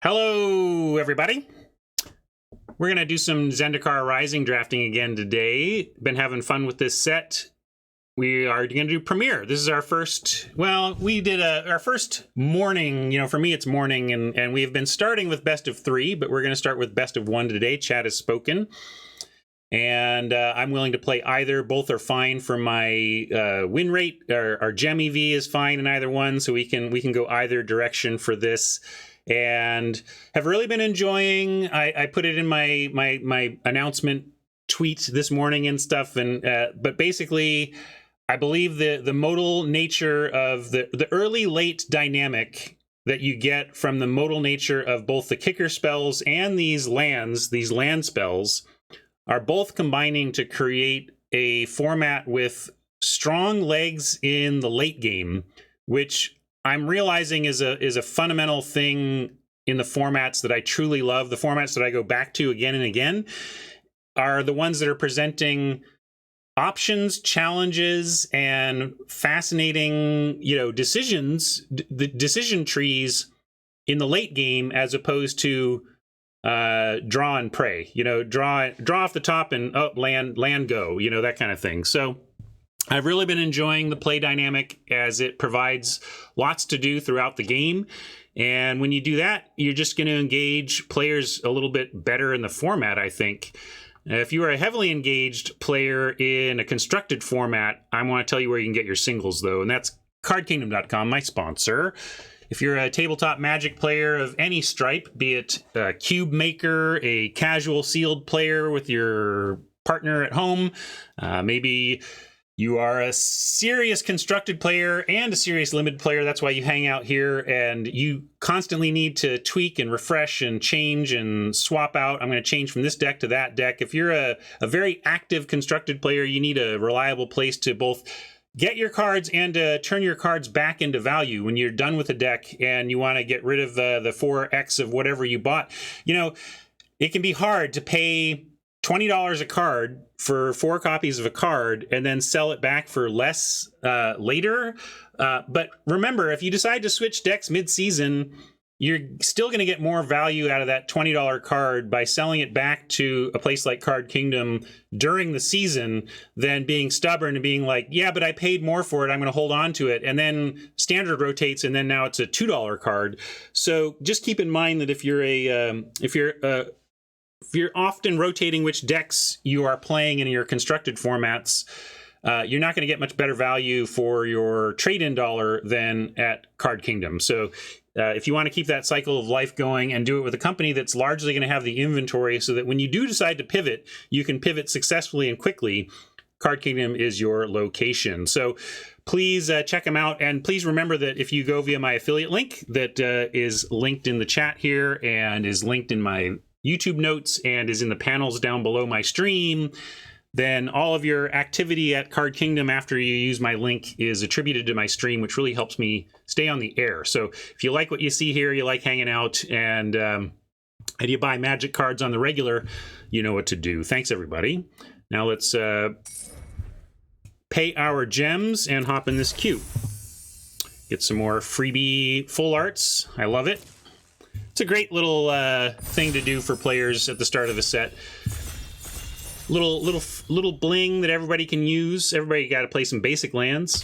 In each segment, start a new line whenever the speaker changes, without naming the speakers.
Hello, everybody. We're going to do some Zendikar Rising drafting again today. Been having fun with this set. We are going to do Premiere. This is our first, well, we did our first morning. You know, for me, it's morning, and we've been starting with best of 3, but we're going to start with best of 1 today. Chat has spoken. And I'm willing to play either. Both are fine for my win rate. Our gem EV is fine in either one, so we can go either direction for this. And have really been enjoying. I put it in my announcement tweet this morning and stuff. And but basically, I believe the modal nature of the early late dynamic that you get from the modal nature of both the kicker spells and these land spells are both combining to create a format with strong legs in the late game, which I'm realizing is a fundamental thing in the formats that I truly love. The formats that I go back to again and again are the ones that are presenting options, challenges, and fascinating, decisions, the decision trees in the late game, as opposed to draw and pray. Draw off the top and land go. That kind of thing. So I've really been enjoying the play dynamic as it provides lots to do throughout the game. And when you do that, you're just going to engage players a little bit better in the format, I think. If you are a heavily engaged player in a constructed format, I want to tell you where you can get your singles, though, and that's cardkingdom.com, my sponsor. If you're a tabletop Magic player of any stripe, be it a cube maker, a casual sealed player with your partner at home, maybe you are a serious constructed player and a serious limited player. That's why you hang out here, and you constantly need to tweak and refresh and change and swap out. I'm going to change from this deck to that deck. If you're a very active constructed player, you need a reliable place to both get your cards and turn your cards back into value when you're done with a deck and you want to get rid of the 4x of whatever you bought. It can be hard to pay $20 a card for 4 copies of a card and then sell it back for less later. But remember, if you decide to switch decks mid-season, you're still going to get more value out of that $20 card by selling it back to a place like Card Kingdom during the season than being stubborn and being like, yeah, but I paid more for it, I'm going to hold on to it. And then standard rotates, and then now it's a $2 card. So just keep in mind that if you're often rotating which decks you are playing in your constructed formats, you're not going to get much better value for your trade-in dollar than at Card Kingdom. So if you want to keep that cycle of life going and do it with a company that's largely going to have the inventory so that when you do decide to pivot, you can pivot successfully and quickly, Card Kingdom is your location. So please check them out. And please remember that if you go via my affiliate link that is linked in the chat here and is linked in my YouTube notes and is in the panels down below my stream, then all of your activity at Card Kingdom after you use my link is attributed to my stream, which really helps me stay on the air. So if you like what you see here, you like hanging out, and you buy Magic cards on the regular, you know what to do. Thanks, everybody. Now let's pay our gems and hop in this queue. Get some more freebie full arts. I love it. It's a great little thing to do for players at the start of the set. Little bling that everybody can use. Everybody got to play some basic lands.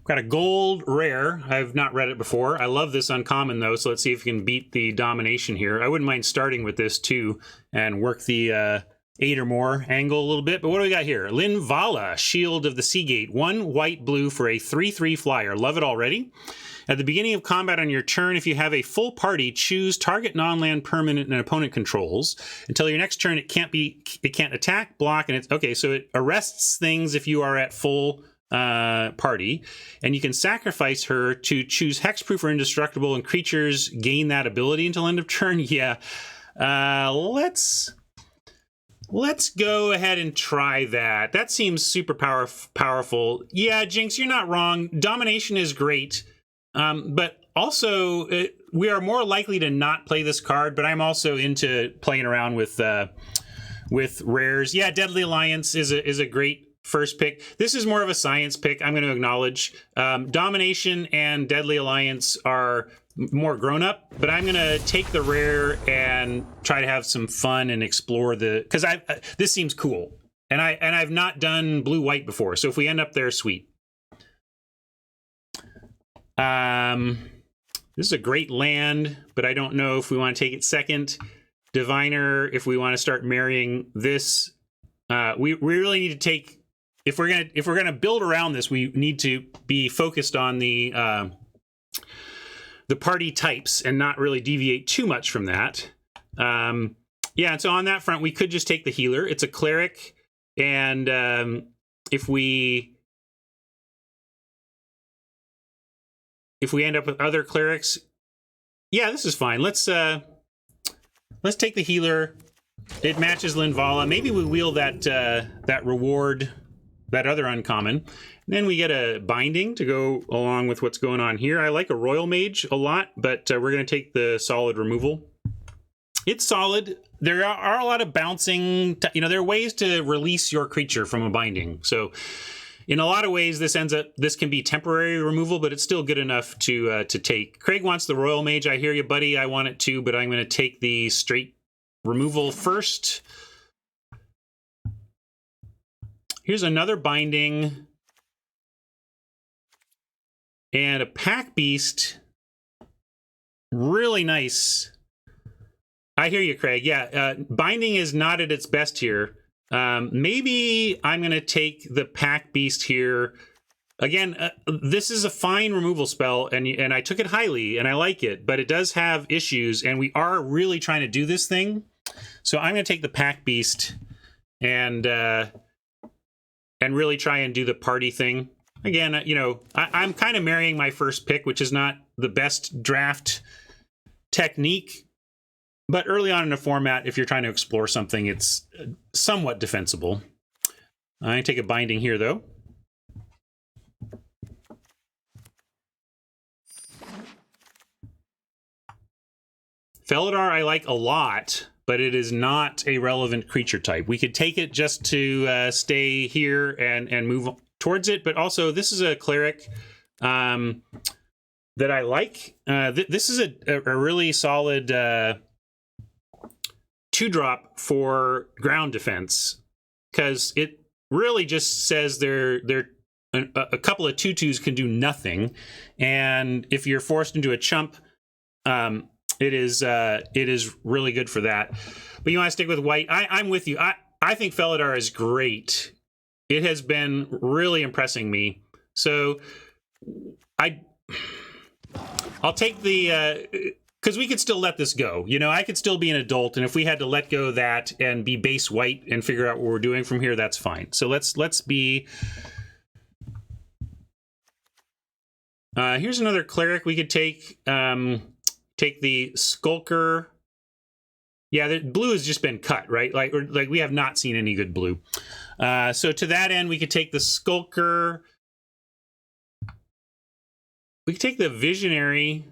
Got a gold rare. I've not read it before. I love this uncommon, though, so let's see if we can beat the domination here. I wouldn't mind starting with this, too, and work the 8 or more angle a little bit. But what do we got here? Linvala, Shield of the Seagate. 1 white-blue for a 3/3 flyer. Love it already. At the beginning of combat on your turn, if you have a full party, choose target non-land permanent an opponent controls. Until your next turn, it can't attack, block, and it's... Okay, so it arrests things if you are at full party, and you can sacrifice her to choose hexproof or indestructible, and creatures gain that ability until end of turn. Yeah, let's go ahead and try that. That seems super powerful. Yeah, Jinx, you're not wrong. Domination is great, but also we are more likely to not play this card. But I'm also into playing around with with rares. Yeah, Deadly Alliance is a great first pick. This is more of a science pick, I'm going to acknowledge. Domination and Deadly Alliance are more grown up, but I'm going to take the rare and try to have some fun and explore because this seems cool. And I've not done blue-white before, so if we end up there, sweet. This is a great land, but I don't know if we want to take it second. Diviner, if we want to start marrying this, we really need to take. If we're gonna build around this, we need to be focused on the party types and not really deviate too much from that. Yeah, and so on that front, we could just take the healer. It's a cleric, and if we end up with other clerics, yeah, this is fine. Let's take the healer. It matches Linvala. Maybe we wheel that reward, that other uncommon. And then we get a binding to go along with what's going on here. I like a royal mage a lot, but we're going to take the solid removal. It's solid. There are a lot of bouncing. There are ways to release your creature from a binding. So in a lot of ways, this can be temporary removal, but it's still good enough to take. Craig wants the royal mage. I hear you, buddy. I want it too, but I'm going to take the straight removal first. Here's another binding and a pack beast. Really nice. I hear you, Craig. Yeah, binding is not at its best here. Maybe I'm going to take the pack beast here. Again, this is a fine removal spell, and I took it highly, and I like it, but it does have issues, and we are really trying to do this thing. So I'm going to take the pack beast and really try and do the party thing. Again, I'm kind of marrying my first pick, which is not the best draft technique. But early on in a format, if you're trying to explore something, it's somewhat defensible. I take a binding here, though. Felidar I like a lot, but it is not a relevant creature type. We could take it just to stay here and move towards it, but also this is a cleric that I like. This is a really solid 2-drop for ground defense, because it really just says a couple of 2/2s can do nothing, and if you're forced into a chump, it is really good for that. But you want to stick with white. I'm with you. I think Felidar is great. It has been really impressing me. So I'll take the because we could still let this go. I could still be an adult, and if we had to let go of that and be base white and figure out what we're doing from here, that's fine. So let's be. Here's another cleric we could take. Take the Skulker. Yeah, the blue has just been cut, right? Like we have not seen any good blue. So to that end, we could take the Skulker. We could take the Visionary.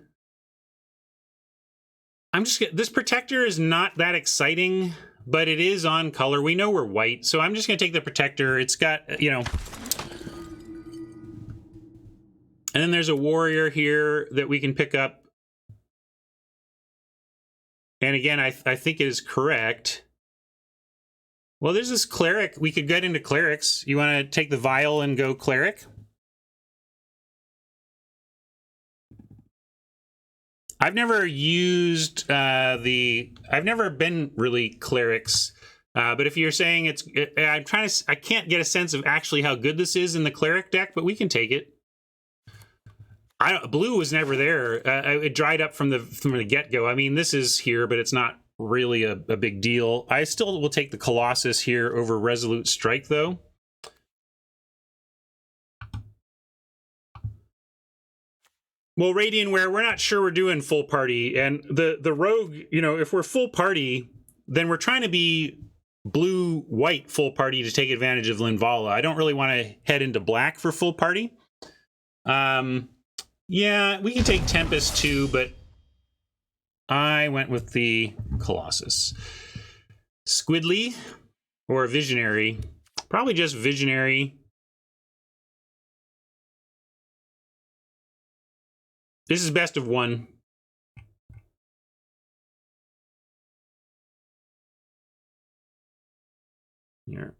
This Protector is not that exciting, but it is on color. We know we're white, so I'm just going to take the Protector. It's got, And then there's a Warrior here that we can pick up. And again, I think it is correct. Well, there's this Cleric. We could get into Clerics. You want to take the Vial and go Cleric? I've never used I've never been really Clerics, but if you're saying I can't get a sense of actually how good this is in the Cleric deck, but we can take it. Blue was never there. It dried up from the get-go. I mean, this is here, but it's not really a big deal. I still will take the Colossus here over Resolute Strike, though. Well, Radiantware, we're not sure we're doing full party, and the Rogue, if we're full party, then we're trying to be blue-white full party to take advantage of Linvala. I don't really want to head into black for full party. Yeah, we can take Tempest too, but I went with the Colossus. Squidly, Or visionary. Probably just visionary. This is best of one. Here.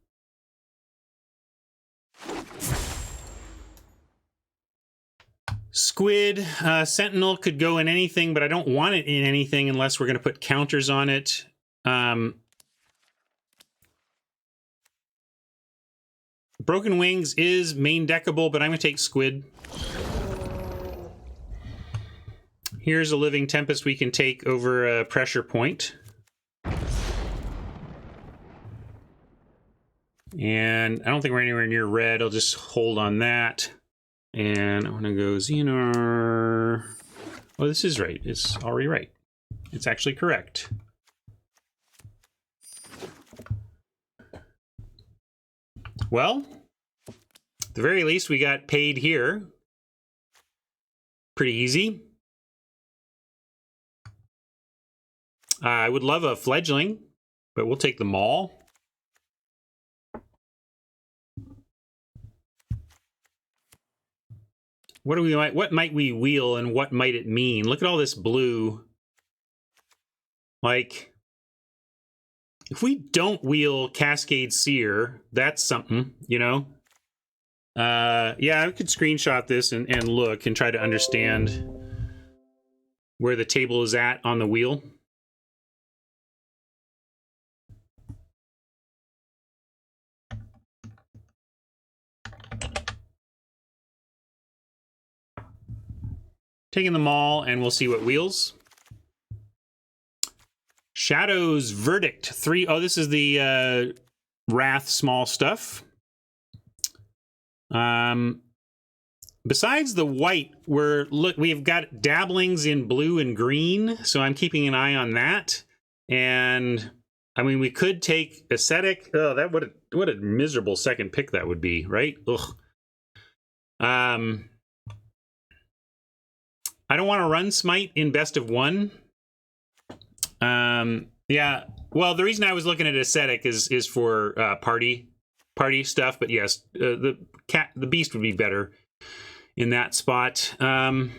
Squid, Sentinel could go in anything, but I don't want it in anything unless we're going to put counters on it. Broken Wings is main deckable, but I'm going to take Squid. Here's a Living Tempest we can take over a pressure point. And I don't think we're anywhere near red. I'll just hold on that. And I want to go ZNR. Oh, this is right. It's already right. It's actually correct. Well, at the very least, we got paid here. Pretty easy. I would love a fledgling, but we'll take the mall. What might we wheel and what might it mean? Look at all this blue. Like, if we don't wheel Cascade Seer, that's something, you know? Yeah, I could screenshot this and look and try to understand where the table is at on the wheel. Taking them all, and we'll see what wheels. Shadow's Verdict 3. Oh, this is the Wrath small stuff. Besides the white, we've got dabblings in blue and green, so I'm keeping an eye on that. And I mean, we could take Ascetic. Oh, that what a miserable second pick that would be, right? Ugh. I don't want to run Smite in best of one. Yeah. Well, the reason I was looking at Ascetic is for party stuff, but yes, the Beast would be better in that spot. And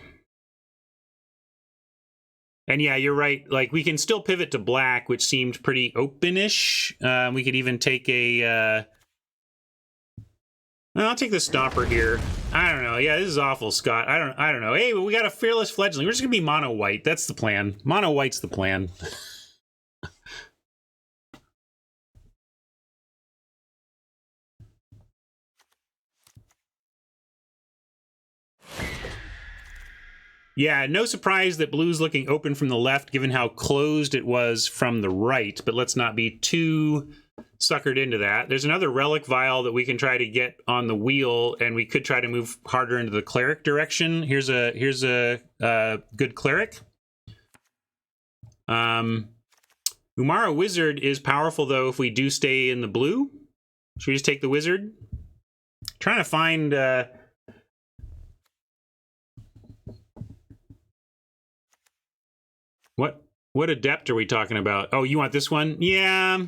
yeah, you're right. Like, we can still pivot to black, which seemed pretty open-ish. We could even take a I'll take the Stomper here. I don't know. Yeah, this is awful, Scott. I don't know. Hey, we got a Fearless Fledgling. We're just gonna be mono white. That's the plan. Mono white's the plan. Yeah, no surprise that blue's looking open from the left, given how closed it was from the right, but let's not be too suckered into that. There's another Relic Vial that we can try to get on the wheel, and we could try to move harder into the Cleric direction. Here's a good Cleric. Umara Wizard is powerful, though, if we do stay in the blue. Should we just take the Wizard? Trying to find... What adept are we talking about? Oh, you want this one? Yeah.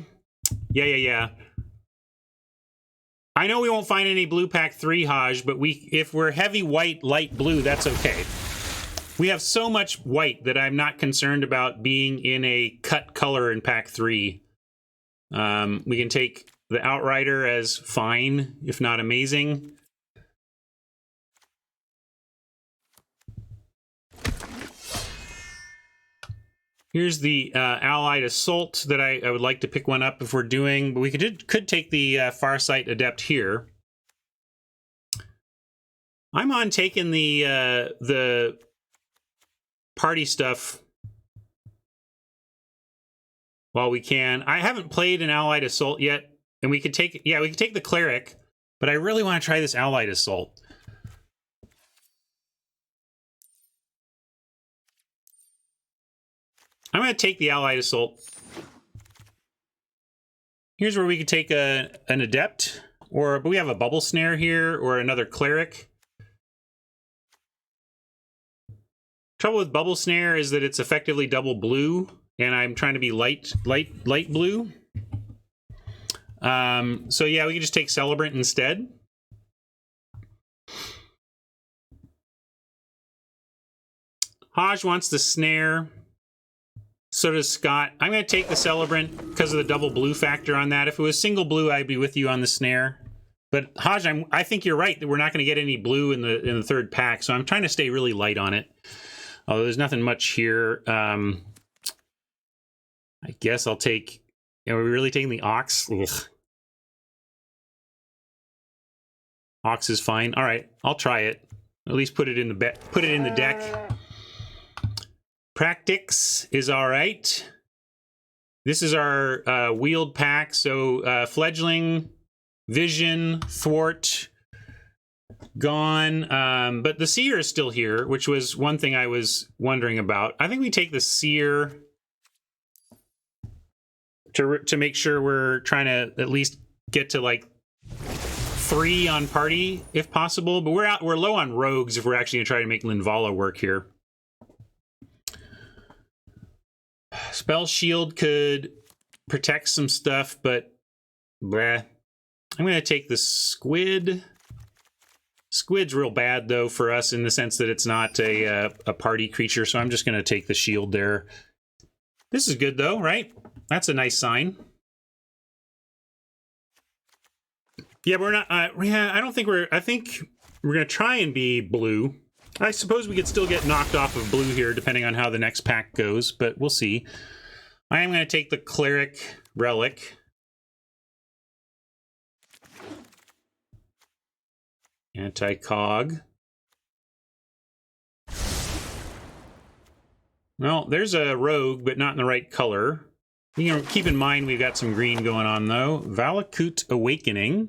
I know we won't find any blue pack 3 Hajj, but if we're heavy white, light blue, that's okay. We have so much white that I'm not concerned about being in a cut color in pack 3. We can take the Outrider as fine, if not amazing. Here's the Allied Assault that I would like to pick one up if we're doing, but we could take the Farsight Adept here. I'm on taking the party stuff while we can. I haven't played an Allied Assault yet, and we could take the Cleric, but I really want to try this Allied Assault. I'm going to take the Allied Assault. Here's where we could take an Adept, but we have a Bubble Snare here, or another Cleric. Trouble with Bubble Snare is that it's effectively double blue, and I'm trying to be light blue. So yeah, we can just take Celebrant instead. Hodge wants the Snare. So does Scott. I'm going to take the Celebrant because of the double blue factor on that. If it was single blue, I'd be with you on the Snare. But Hodge, I think you're right that we're not going to get any blue in the third pack, so I'm trying to stay really light on it. Although there's nothing much here. I guess I'll take... Are we really taking the Ox? Ugh. Ox is fine. All right, I'll try it. At least put it in the deck. Practice is all right. This is our wheeled pack. So Fledgling, Vision, Thwart, gone. But the Seer is still here, which was one thing I was wondering about. I think we take the Seer to make sure we're trying to at least get to like 3 on party if possible. But we're low on rogues if we're actually gonna try to make Linvala work here. Spell Shield could protect some stuff, but bleh. I'm going to take the Squid. Squid's real bad, though, for us in the sense that it's not a party creature, so I'm just going to take the shield there. This is good, though, right? That's a nice sign. Yeah, we're not... yeah, I don't think we're... I think we're going to try and be blue. I suppose we could still get knocked off of blue here, depending on how the next pack goes, but we'll see. I am going to take the Cleric Relic. Anti-Cog. Well, there's a Rogue, but not in the right color. You know, keep in mind we've got some green going on, though. Valakut Awakening.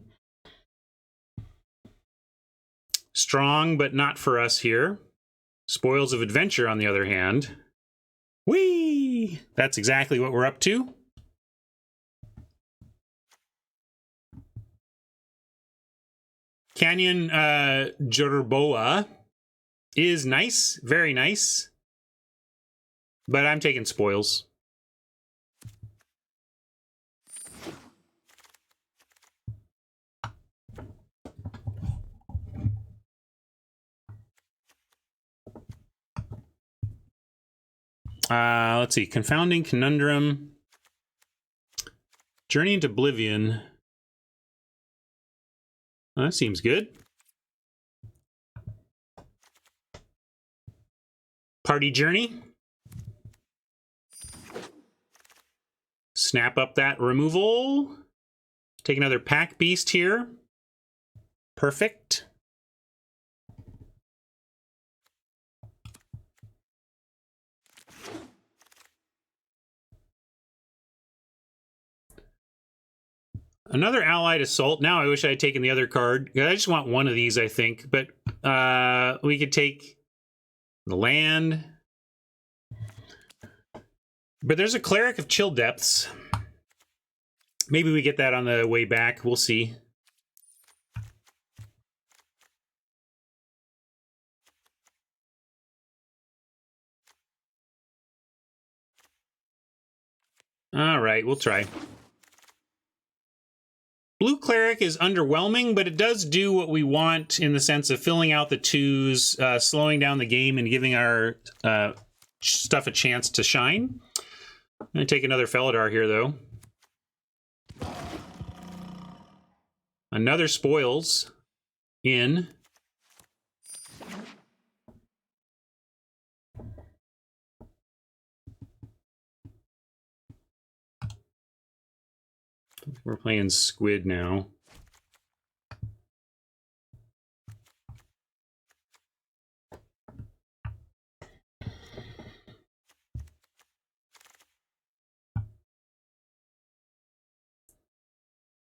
Strong, but not for us here. Spoils of Adventure, on the other hand. Whee! That's exactly what we're up to. Canyon Jerboa is nice, very nice. But I'm taking spoils. Let's see. Confounding Conundrum. Journey into Oblivion. Oh, that seems good. Party Journey. Snap up that removal. Take another Pack Beast here. Perfect. Another Allied Assault. Now I wish I had taken the other card. I just want one of these, I think. But we could take the land. But there's a Cleric of Chill Depths. Maybe we get that on the way back. We'll see. All right, we'll try. Blue Cleric is underwhelming, but it does do what we want in the sense of filling out the 2s, slowing down the game, and giving our stuff a chance to shine. I'm going to take another Felidar here, though. Another Spoils in. We're playing Squid now.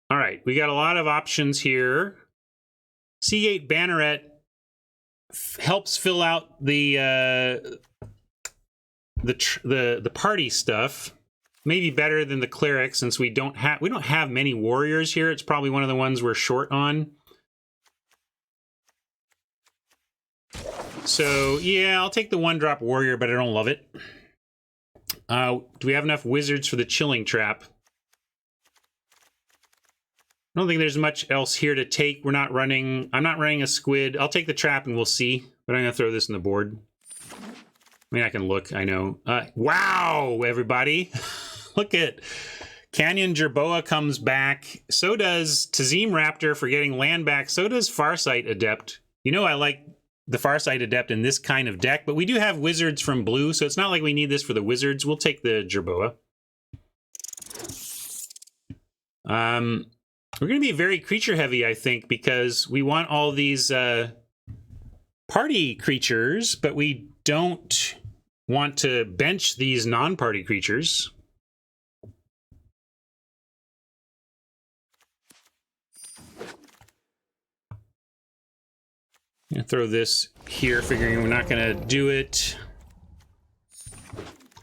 All right, we got a lot of options here. Seagate Banneret helps fill out the party stuff. Maybe better than the Cleric, since we don't have many warriors here. It's probably one of the ones we're short on. So yeah, I'll take the 1-drop warrior, but I don't love it. Do we have enough wizards for the Chilling Trap? I don't think there's much else here to take. I'm not running a squid. I'll take the trap and we'll see. But I'm going to throw this on the board. I mean, I can look. I know. Wow, everybody. Look at Canyon Jerboa comes back. So does Tazim Raptor for getting land back. So does Farsight Adept. You know, I like the Farsight Adept in this kind of deck, but we do have wizards from blue, so it's not like we need this for the wizards. We'll take the Jerboa. We're going to be very creature heavy, I think, because we want all these party creatures, but we don't want to bench these non-party creatures. I'm going to throw this here, figuring we're not going to do it.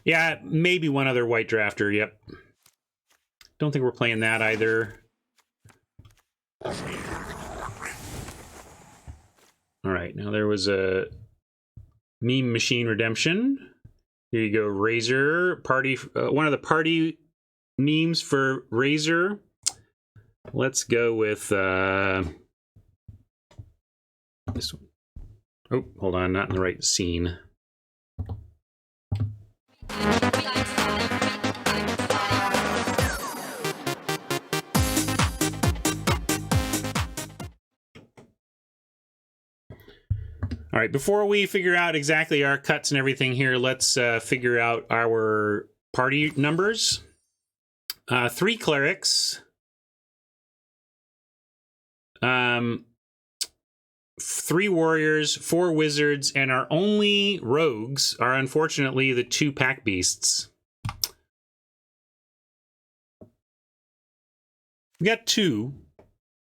Yeah, maybe one other white drafter, yep. Don't think we're playing that either. All right, now there was a meme machine redemption. Here you go, Razor party. One of the party memes for Razor. Let's go with this one. Oh, hold on, not in the right scene. All right, before we figure out exactly our cuts and everything here, let's figure out our party numbers. 3 clerics. 3 warriors, 4 wizards, and our only rogues are unfortunately the 2 pack beasts. We got 2.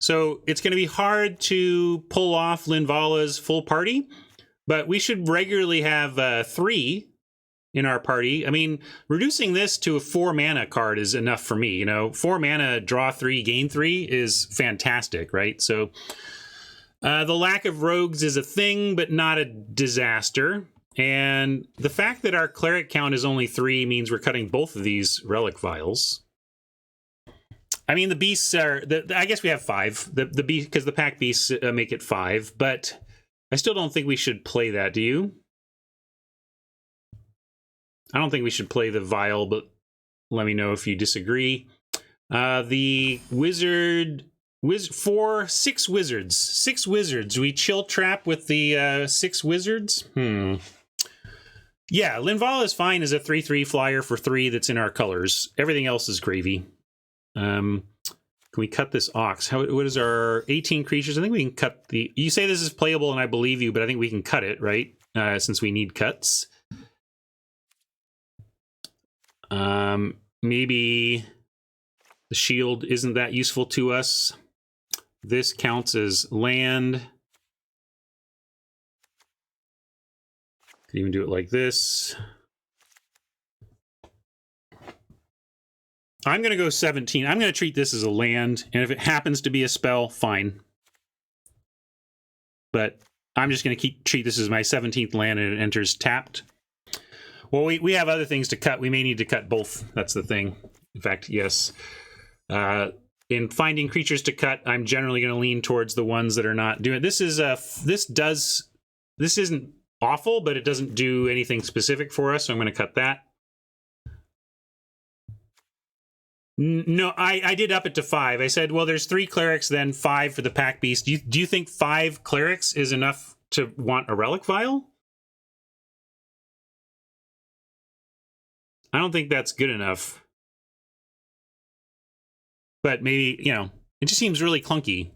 So it's going to be hard to pull off Linvala's full party, but we should regularly have 3 in our party. I mean, reducing this to a 4 mana card is enough for me. You know, 4 mana, draw 3, gain 3 is fantastic, right? So the lack of rogues is a thing, but not a disaster. And the fact that our cleric count is only 3 means we're cutting both of these relic vials. I mean, the beasts are... I guess we have 5. The beast, because the pack beasts make it 5, but I still don't think we should play that, do you? I don't think we should play the vial, but let me know if you disagree. The wizard... 6 wizards. 6 wizards. We chill trap with the 6 wizards? Yeah, Linvala is fine as a 3/3 flyer for 3 that's in our colors. Everything else is gravy. Can we cut this ox? What is our 18 creatures? I think we can cut the... You say this is playable, and I believe you, but I think we can cut it, right? Since we need cuts. Maybe the shield isn't that useful to us. This counts as land. Could even do it like this. I'm going to go 17. I'm going to treat this as a land, and if it happens to be a spell, fine. But I'm just going to treat this as my 17th land, and it enters tapped. Well, we have other things to cut. We may need to cut both. That's the thing. In fact, yes. In finding creatures to cut, I'm generally going to lean towards the ones that are not doing it. This isn't awful, but it doesn't do anything specific for us, so I'm going to cut that. No, I did up it to 5. I said, well, there's 3 clerics, then 5 for the pack beast. Do you think 5 clerics is enough to want a relic vial? I don't think that's good enough. But maybe, you know, it just seems really clunky.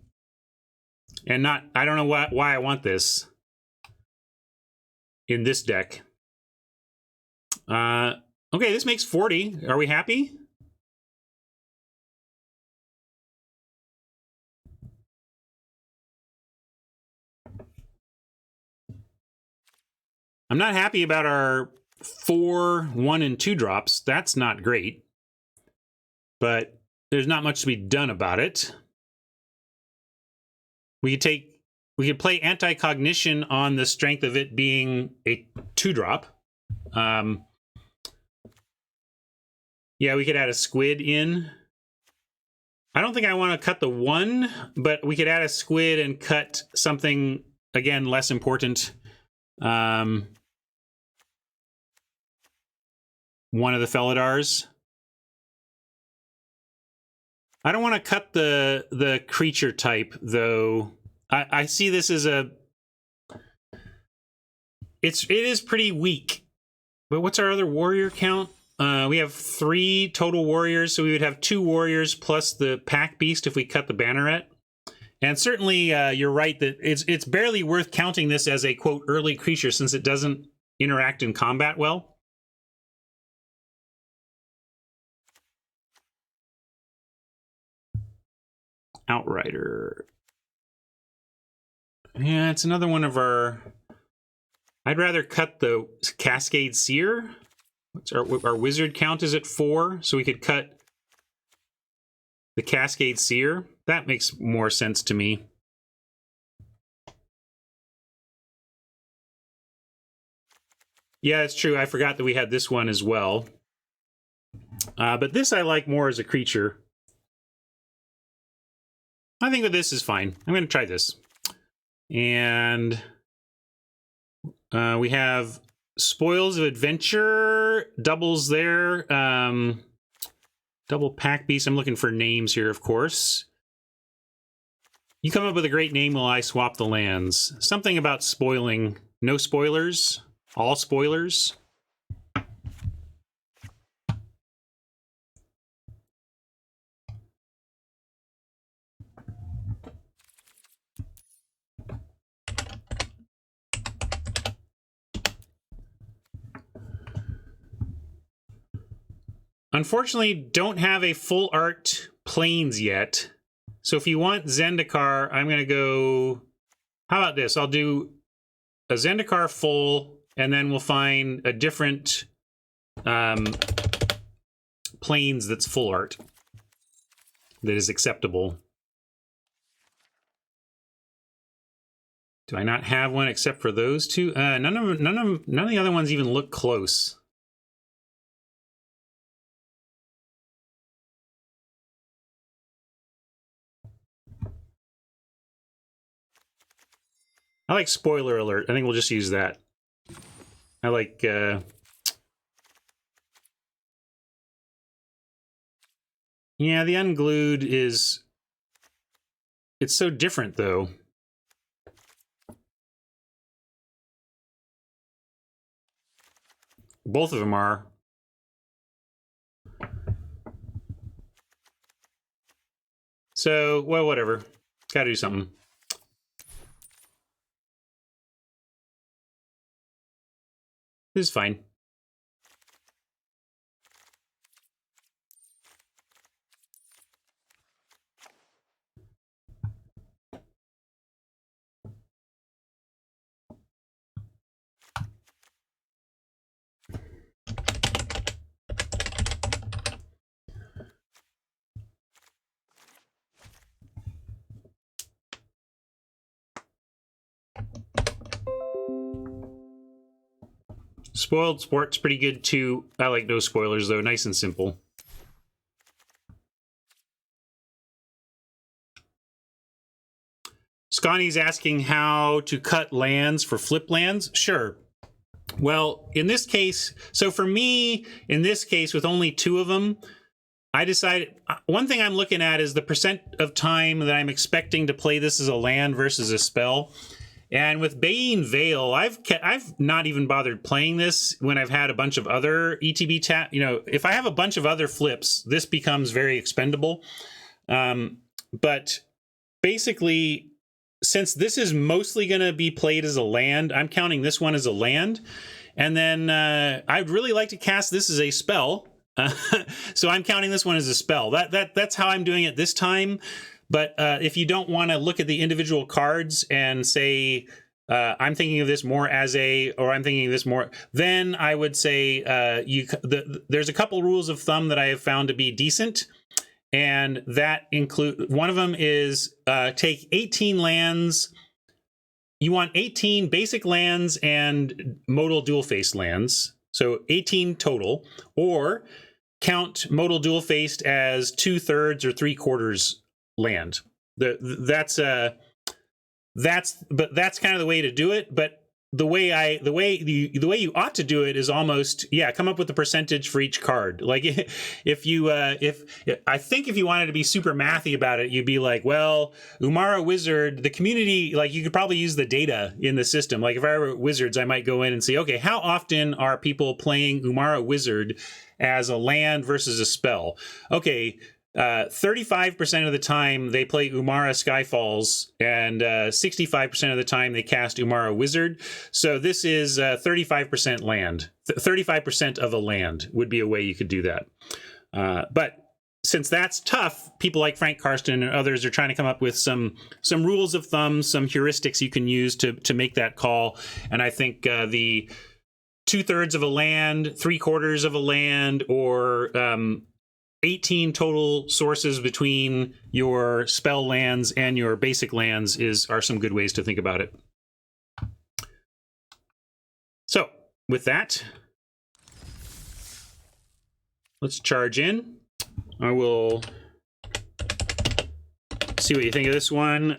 And I don't know why I want this in this deck. Okay, this makes 40. Are we happy? I'm not happy about our 4, 1, and 2 drops. That's not great. But there's not much to be done about it. We could play anti-cognition on the strength of it being a 2-drop. Yeah, we could add a squid in. I don't think I want to cut the 1, but we could add a squid and cut something, again, less important. One of the Felidars. I don't want to cut the creature type, though. I see this as a... It is pretty weak. But what's our other warrior count? We have 3 total warriors, so we would have 2 warriors plus the pack beast if we cut the banneret. And certainly, you're right that it's barely worth counting this as a, quote, early creature since it doesn't interact in combat well. Outrider. Yeah, it's another one of our... I'd rather cut the Cascade Seer. Our wizard count is at 4, so we could cut the Cascade Seer. That makes more sense to me. Yeah, it's true. I forgot that we had this one as well. But this I like more as a creature. I think that this is fine. I'm going to try this. And we have Spoils of Adventure, doubles there. Double pack beast. I'm looking for names here, of course. You come up with a great name while I swap the lands. Something about spoiling. No spoilers. All spoilers. Unfortunately, don't have a full art planes yet. So if you want Zendikar, I'm going to go... How about this? I'll do a Zendikar full, and then we'll find a different planes that's full art that is acceptable. Do I not have one except for those two? None of the other ones even look close. I like spoiler alert. I think we'll just use that. I like... Yeah, the unglued is... It's so different, though. Both of them are. So, well, whatever. Gotta do something. This is fine. Spoiled Sport's pretty good too. I like no spoilers though, nice and simple. Scotty's asking how to cut lands for flip lands. Sure. Well, in this case, so for me, in this case, with only 2 of them, I decided, one thing I'm looking at is the percent of time that I'm expecting to play this as a land versus a spell. And with Baying Veil, I've not even bothered playing this when I've had a bunch of other ETB tap. You know, if I have a bunch of other flips, this becomes very expendable. But basically, since this is mostly going to be played as a land, I'm counting this one as a land. And then I'd really like to cast this as a spell. So I'm counting this one as a spell. That's how I'm doing it this time. But if you don't want to look at the individual cards and say, I'm thinking of this more as a, or I'm thinking of this more, then I would say there's a couple rules of thumb that I have found to be decent. And that include, one of them is take 18 lands. You want 18 basic lands and modal dual face lands. So 18 total, or count modal dual-faced as 2/3 or 3/4 land. That's kind of the way to do it. But the way you ought to do it is almost, come up with the percentage for each card. Like if you wanted to be super mathy about it, you'd be like, well, Umara Wizard, the community, like you could probably use the data in the system. Like if I were Wizards, I might go in and say, okay, how often are people playing Umara Wizard as a land versus a spell? Okay, 35% of the time they play Umara Skyfalls, and 65% of the time they cast Umara Wizard. So this is 35% land. 35% of a land would be a way you could do that. But since that's tough, people like Frank Karsten and others are trying to come up with some rules of thumb, some heuristics you can use to make that call. And I think the 2/3 of a land, 3/4 of a land, or 18 total sources between your spell lands and your basic lands are some good ways to think about it. So with that, let's charge in. I will see what you think of this one.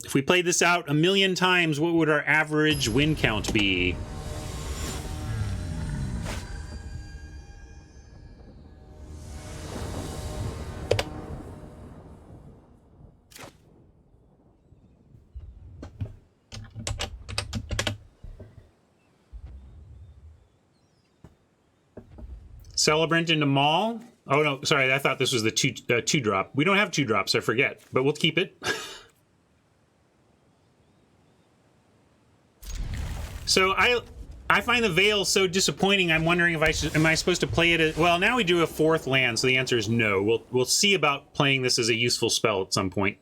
If we played this out 1,000,000 times, what would our average win count be? Celebrant into Maul. Oh no, sorry, I thought this was the two drop. We don't have 2 drops, I forget, but we'll keep it. So I find the Veil so disappointing. I'm wondering if am I supposed to play it? Well, now we do a 4th land, so the answer is no. We'll see about playing this as a useful spell at some point.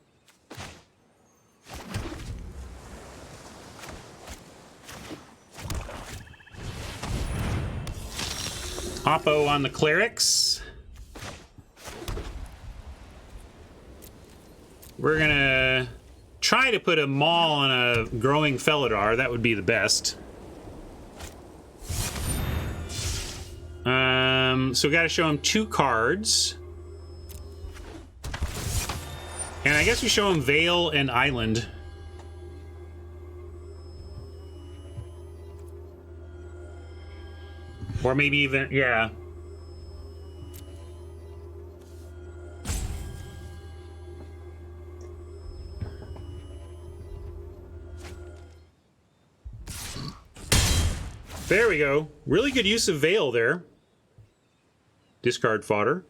Oppo on the clerics. We're gonna try to put a Maul on a growing Felidar. That would be the best. So we got to show him 2 cards. And I guess we show him Veil and Island. Or maybe even, yeah. There we go. Really good use of Veil there. Discard fodder.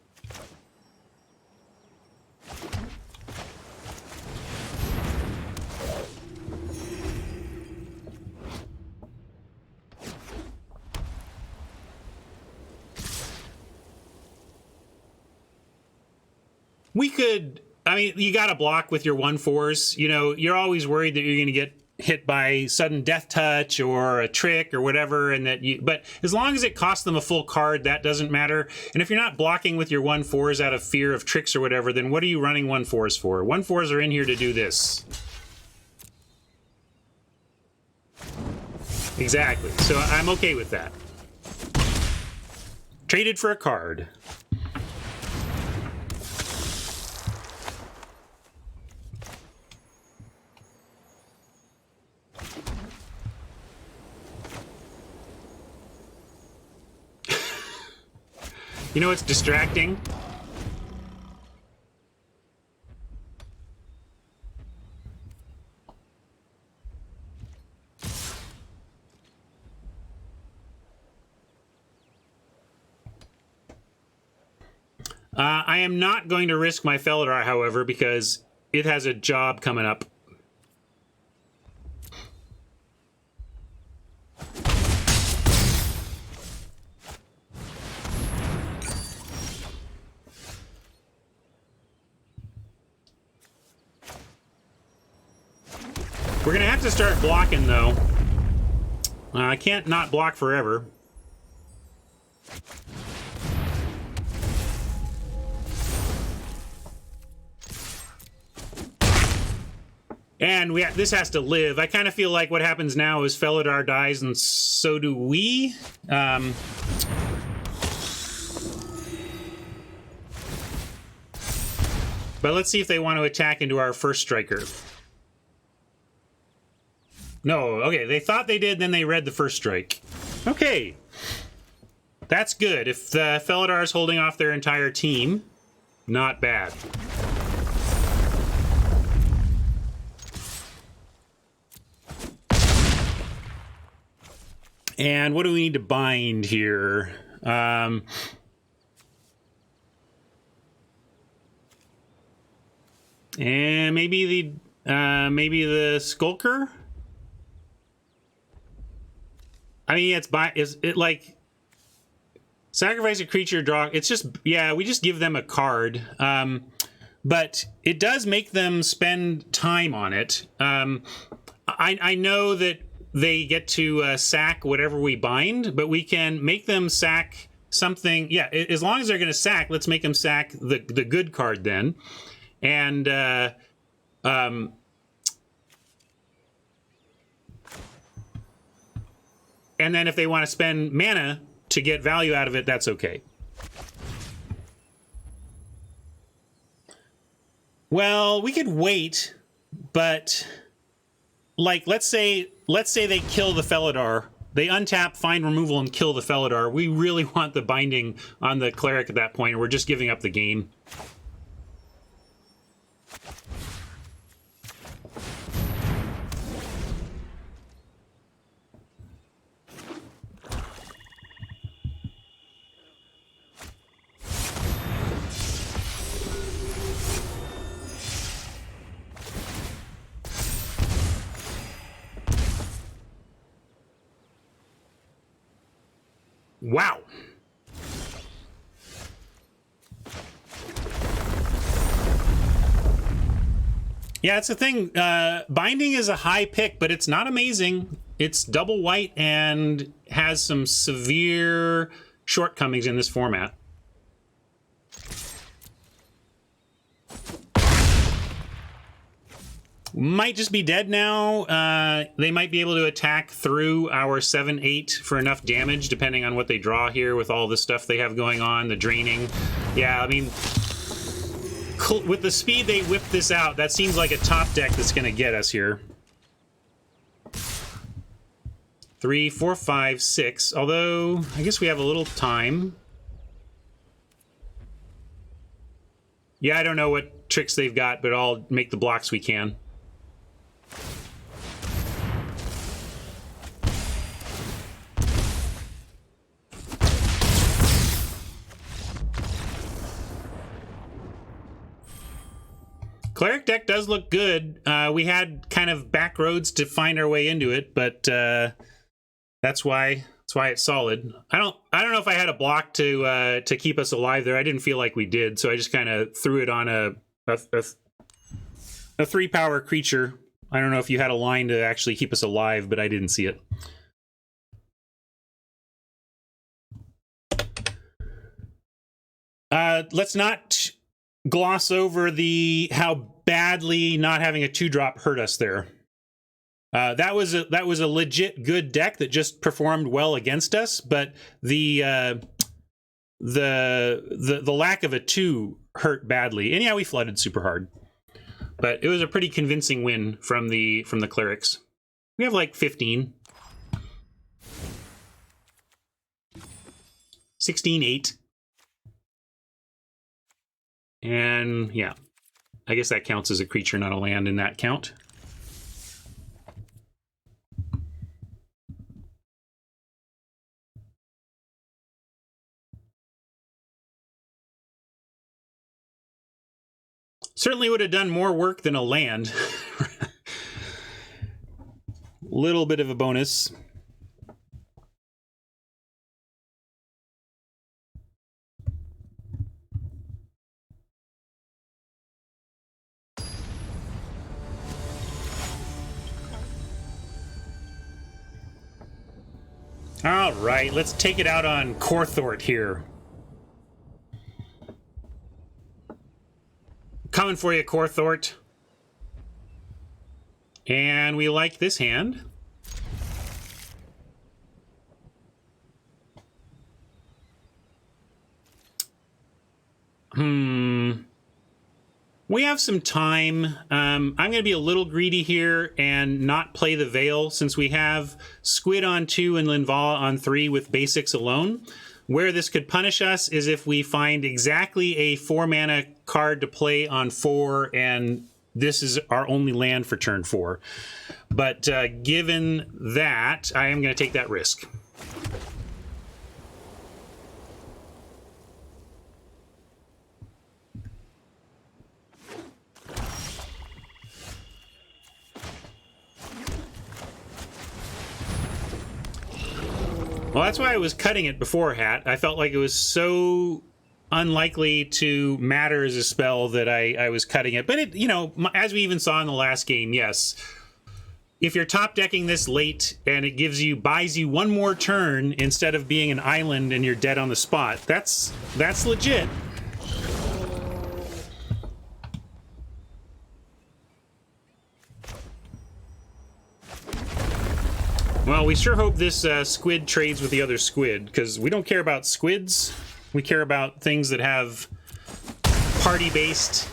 We could, I mean, you got to block with your 1/4s. You know, you're always worried that you're going to get hit by sudden death touch or a trick or whatever, and but as long as it costs them a full card, that doesn't matter. And if you're not blocking with your 1/4s out of fear of tricks or whatever, then what are you running 1/4s for? 1/4s are in here to do this. Exactly. So I'm okay with that. Traded for a card. You know what's distracting? I am not going to risk my Felidar, however, because it has a job coming up. We're going to have to start blocking, though. I can't not block forever. And this has to live. I kind of feel like what happens now is Felidar dies, and so do we. But let's see if they want to attack into our first striker. No, okay, they thought they did, then they read the first strike. Okay. That's good. If the Felidar is holding off their entire team, not bad. And what do we need to bind here? And maybe the Skulker? I mean, is it like sacrifice a creature, draw? It's just, yeah, we just give them a card. But it does make them spend time on it. I know that they get to sack whatever we bind, but we can make them sack something. Yeah, as long as they're going to sack, let's make them sack the good card then. And and then if they want to spend mana to get value out of it, that's okay. Well, we could wait, but like let's say they kill the Felidar. They untap, find removal, and kill the Felidar. We really want the binding on the cleric at that point, and we're just giving up the game. Wow. Yeah, it's the thing. Binding is a high pick, but it's not amazing. It's double white and has some severe shortcomings in this format. Might just be dead now. They might be able to attack through our 7/8 for enough damage, depending on what they draw here with all the stuff they have going on, the draining. Yeah, I mean, with the speed they whip this out, that seems like a top deck that's going to get us here. 3, 4, 5, 6. Although, I guess we have a little time. Yeah, I don't know what tricks they've got, but I'll make the blocks we can. Cleric deck does look good. We had kind of back roads to find our way into it, but that's why it's solid. I don't know if I had a block to keep us alive there. I didn't feel like we did, so I just kind of threw it on a 3-power creature. I don't know if you had a line to actually keep us alive, but I didn't see it. Let's not gloss over how badly not having a 2-drop hurt us there. That was a legit good deck that just performed well against us, but the lack of a 2 hurt badly. And yeah, we flooded super hard. But it was a pretty convincing win from the clerics. We have like 15. 16-8. And yeah, I guess that counts as a creature, not a land in that count. Certainly would have done more work than a land. Little bit of a bonus. All right, let's take it out on Corthort here. Coming for you, Corthort. And we like this hand. We We have some time. I'm going to be a little greedy here and not play the Veil, since we have Squid on 2 and Linvala on 3 with basics alone. Where this could punish us is if we find exactly a 4-mana card to play on 4, and this is our only land for turn 4. But given that, I am going to take that risk. Well, that's why I was cutting it before, Hat. I felt like it was so unlikely to matter as a spell that I was cutting it. But, as we even saw in the last game, yes. If you're top decking this late and it buys you one more turn instead of being an island and you're dead on the spot, that's legit. Well, we sure hope this squid trades with the other squid, because we don't care about squids. We care about things that have party-based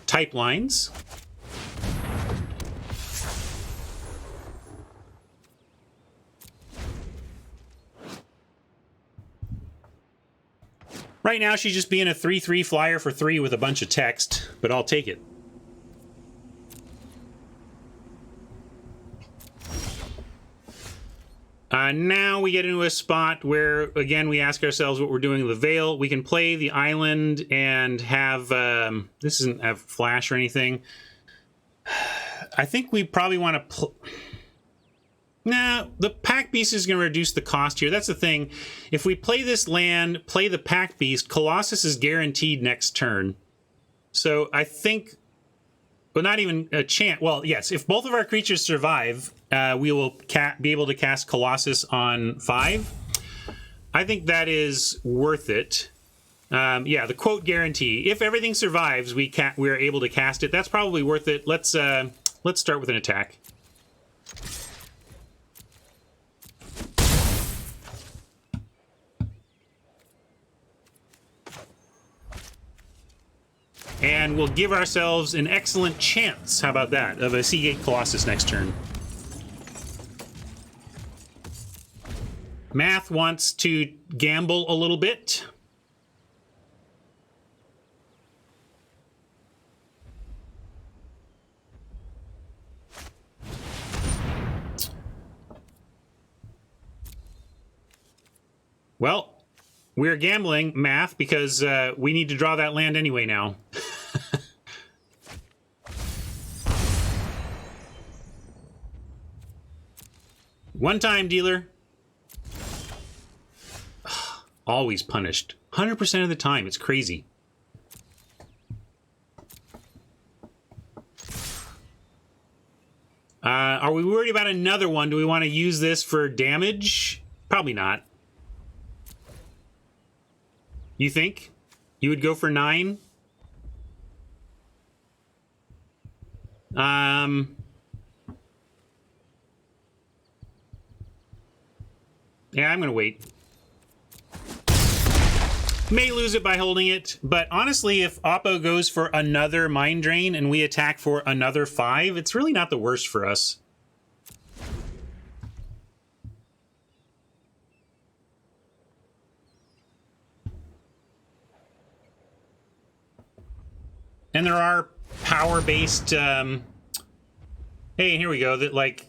type lines. Right now, she's just being a 3/3 flyer for 3 with a bunch of text, but I'll take it. Now we get into a spot where, again, we ask ourselves what we're doing with the Veil. We can play the island and have... this doesn't have flash or anything. I think we probably want to... Nah, the Pack Beast is going to reduce the cost here. That's the thing. If we play this land, play the Pack Beast, Colossus is guaranteed next turn. So I think... Well, not even a chance. Well, yes, if both of our creatures survive, we will be able to cast Colossus on 5. I think that is worth it. Yeah, the quote guarantee. If everything survives, we are able to cast it. That's probably worth it. Let's start with an attack. And we'll give ourselves an excellent chance, how about that, of a Seagate Colossus next turn. Math wants to gamble a little bit. Well, we're gambling, Math, because we need to draw that land anyway now. One time, dealer. Always punished. 100% of the time. It's crazy. Are we worried about another one? Do we want to use this for damage? Probably not. You think? You would go for 9? Yeah, I'm going to wait. May lose it by holding it, but honestly, if Oppo goes for another Mind Drain and we attack for another 5, it's really not the worst for us. And there are power-based... hey, here we go. That, like...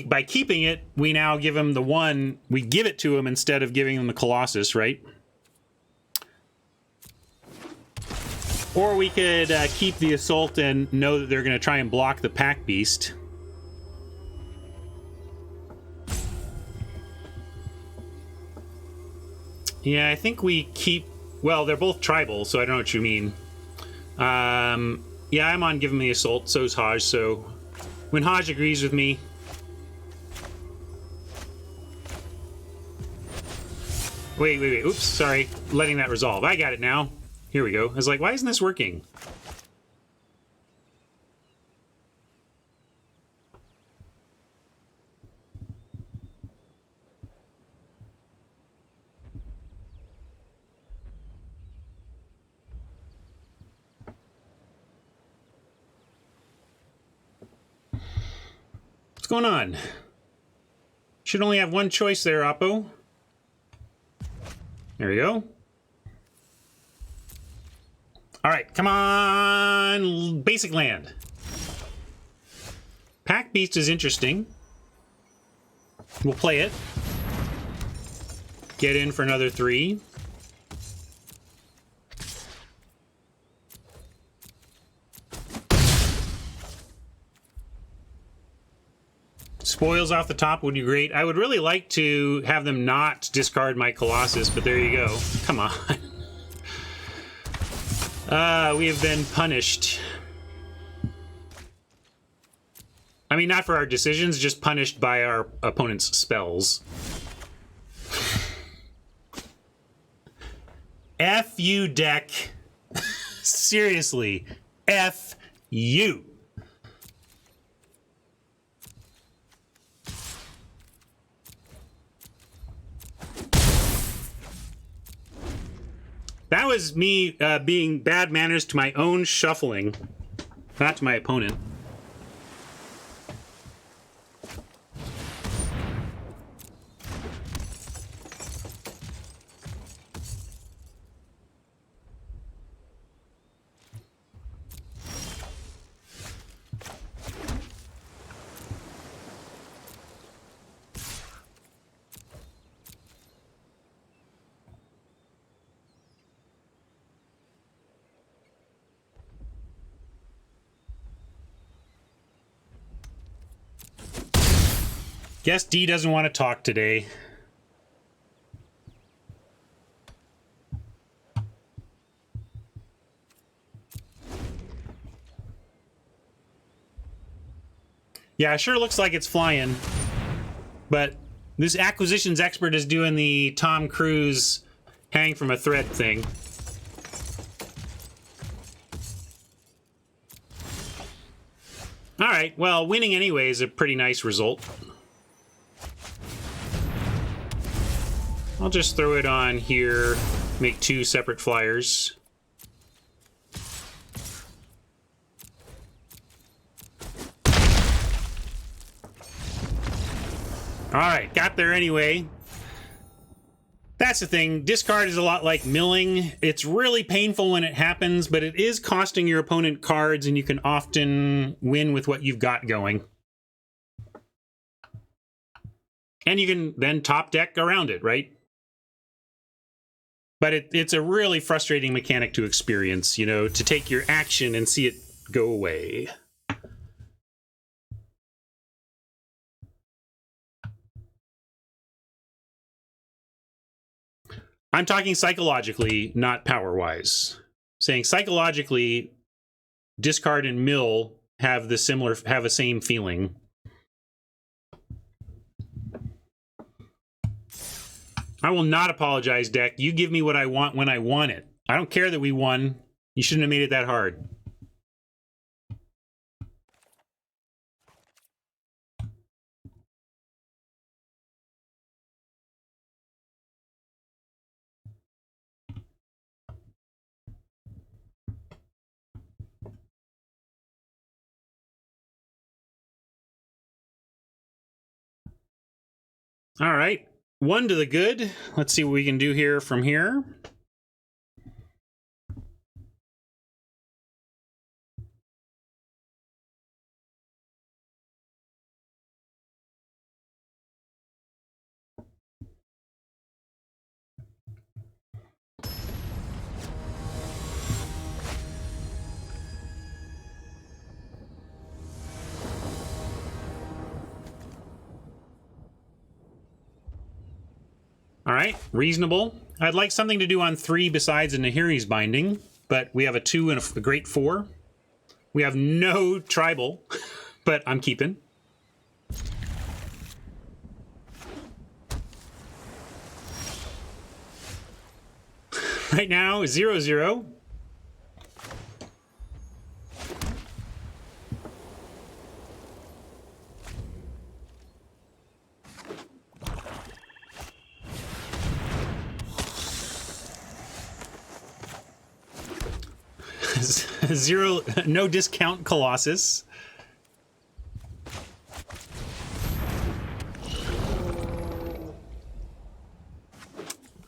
by keeping it, we now give him the 1. We give it to him instead of giving him the Colossus, right? Or we could keep the Assault and know that they're going to try and block the Pack Beast. Yeah, I think we keep... Well, they're both tribal, so I don't know what you mean. Yeah, I'm on giving the Assault, so's Hodge, so... When Hodge agrees with me... Wait. Oops, sorry. Letting that resolve. I got it now. Here we go. I was like, why isn't this working? What's going on? Should only have one choice there, Oppo. There we go. All right, come on, basic land. Pack Beast is interesting. We'll play it. Get in for another 3. Spoils off the top would be great. I would really like to have them not discard my Colossus, but there you go. Come on. We have been punished. I mean, not for our decisions, just punished by our opponent's spells. F you, deck. Seriously. F you. That was me being bad manners to my own shuffling, not to my opponent. Guess D doesn't want to talk today. Yeah, it sure looks like it's flying. But this acquisitions expert is doing the Tom Cruise hang from a thread thing. All right, well, winning anyway is a pretty nice result. I'll just throw it on here, make 2 separate flyers. Alright, got there anyway. That's the thing, discard is a lot like milling. It's really painful when it happens, but it is costing your opponent cards, and you can often win with what you've got going. And you can then top deck around it, right? But it's a really frustrating mechanic to experience, you know, to take your action and see it go away. I'm talking psychologically, not power-wise. Saying psychologically, discard and mill have the same feeling. I will not apologize, deck. You give me what I want when I want it. I don't care that we won. You shouldn't have made it that hard. All right. 1 to the good. Let's see what we can do here from here. All right, reasonable. I'd like something to do on 3 besides a Nahiri's Binding, but we have a 2 and a great 4. We have no tribal, but I'm keeping. Right now, 0-0. Zero, no discount Colossus.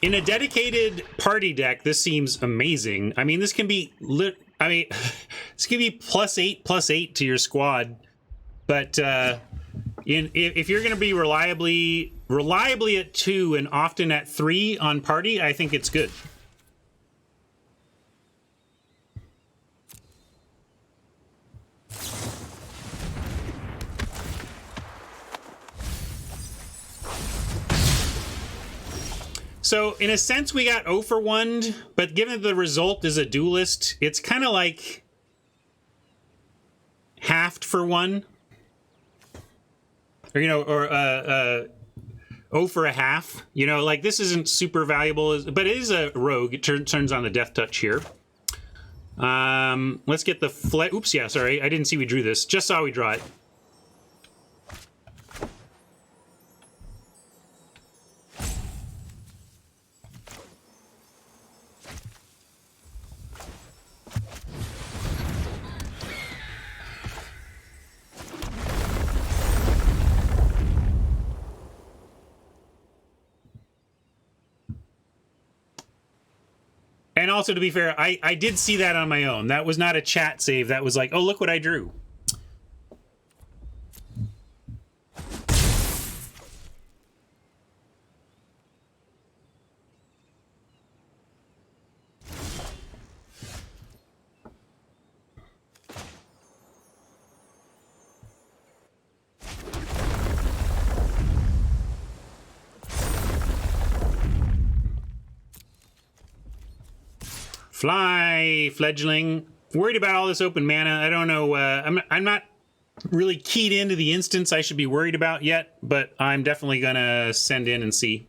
In a dedicated party deck, this seems amazing. I mean, this can be this can be +8/+8 to your squad, but if you're going to be reliably at 2 and often at 3 on party, I think it's good. So, in a sense, we got 0 for 1, but given the result is a duelist, it's kind of like halved for 1. Or, you know, or 0 for a half. You know, like, this isn't super valuable, but it is a rogue. It turns on the death touch here. Let's get the oops, yeah, sorry. I didn't see we drew this. Just saw we draw it. And also, to be fair, I did see that on my own. That was not a chat save. That was like, oh, look what I drew. Fly, fledgling. Worried about all this open mana. I don't know. I'm not really keyed into the instance I should be worried about yet, but I'm definitely gonna send in and see.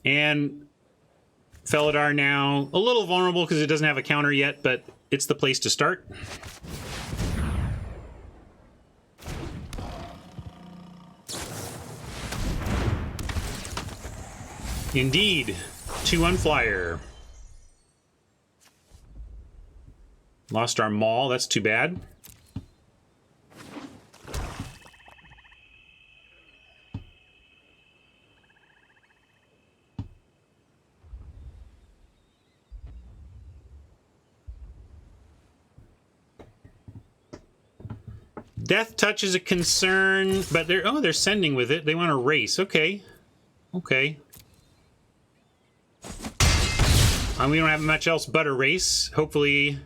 And Felidar now a little vulnerable because it doesn't have a counter yet, but it's the place to start. Indeed. 2-1 flyer. Lost our maul. That's too bad. Death touch is a concern, but they're sending with it. They want to race. Okay. Okay. We don't have much else but a race. Hopefully.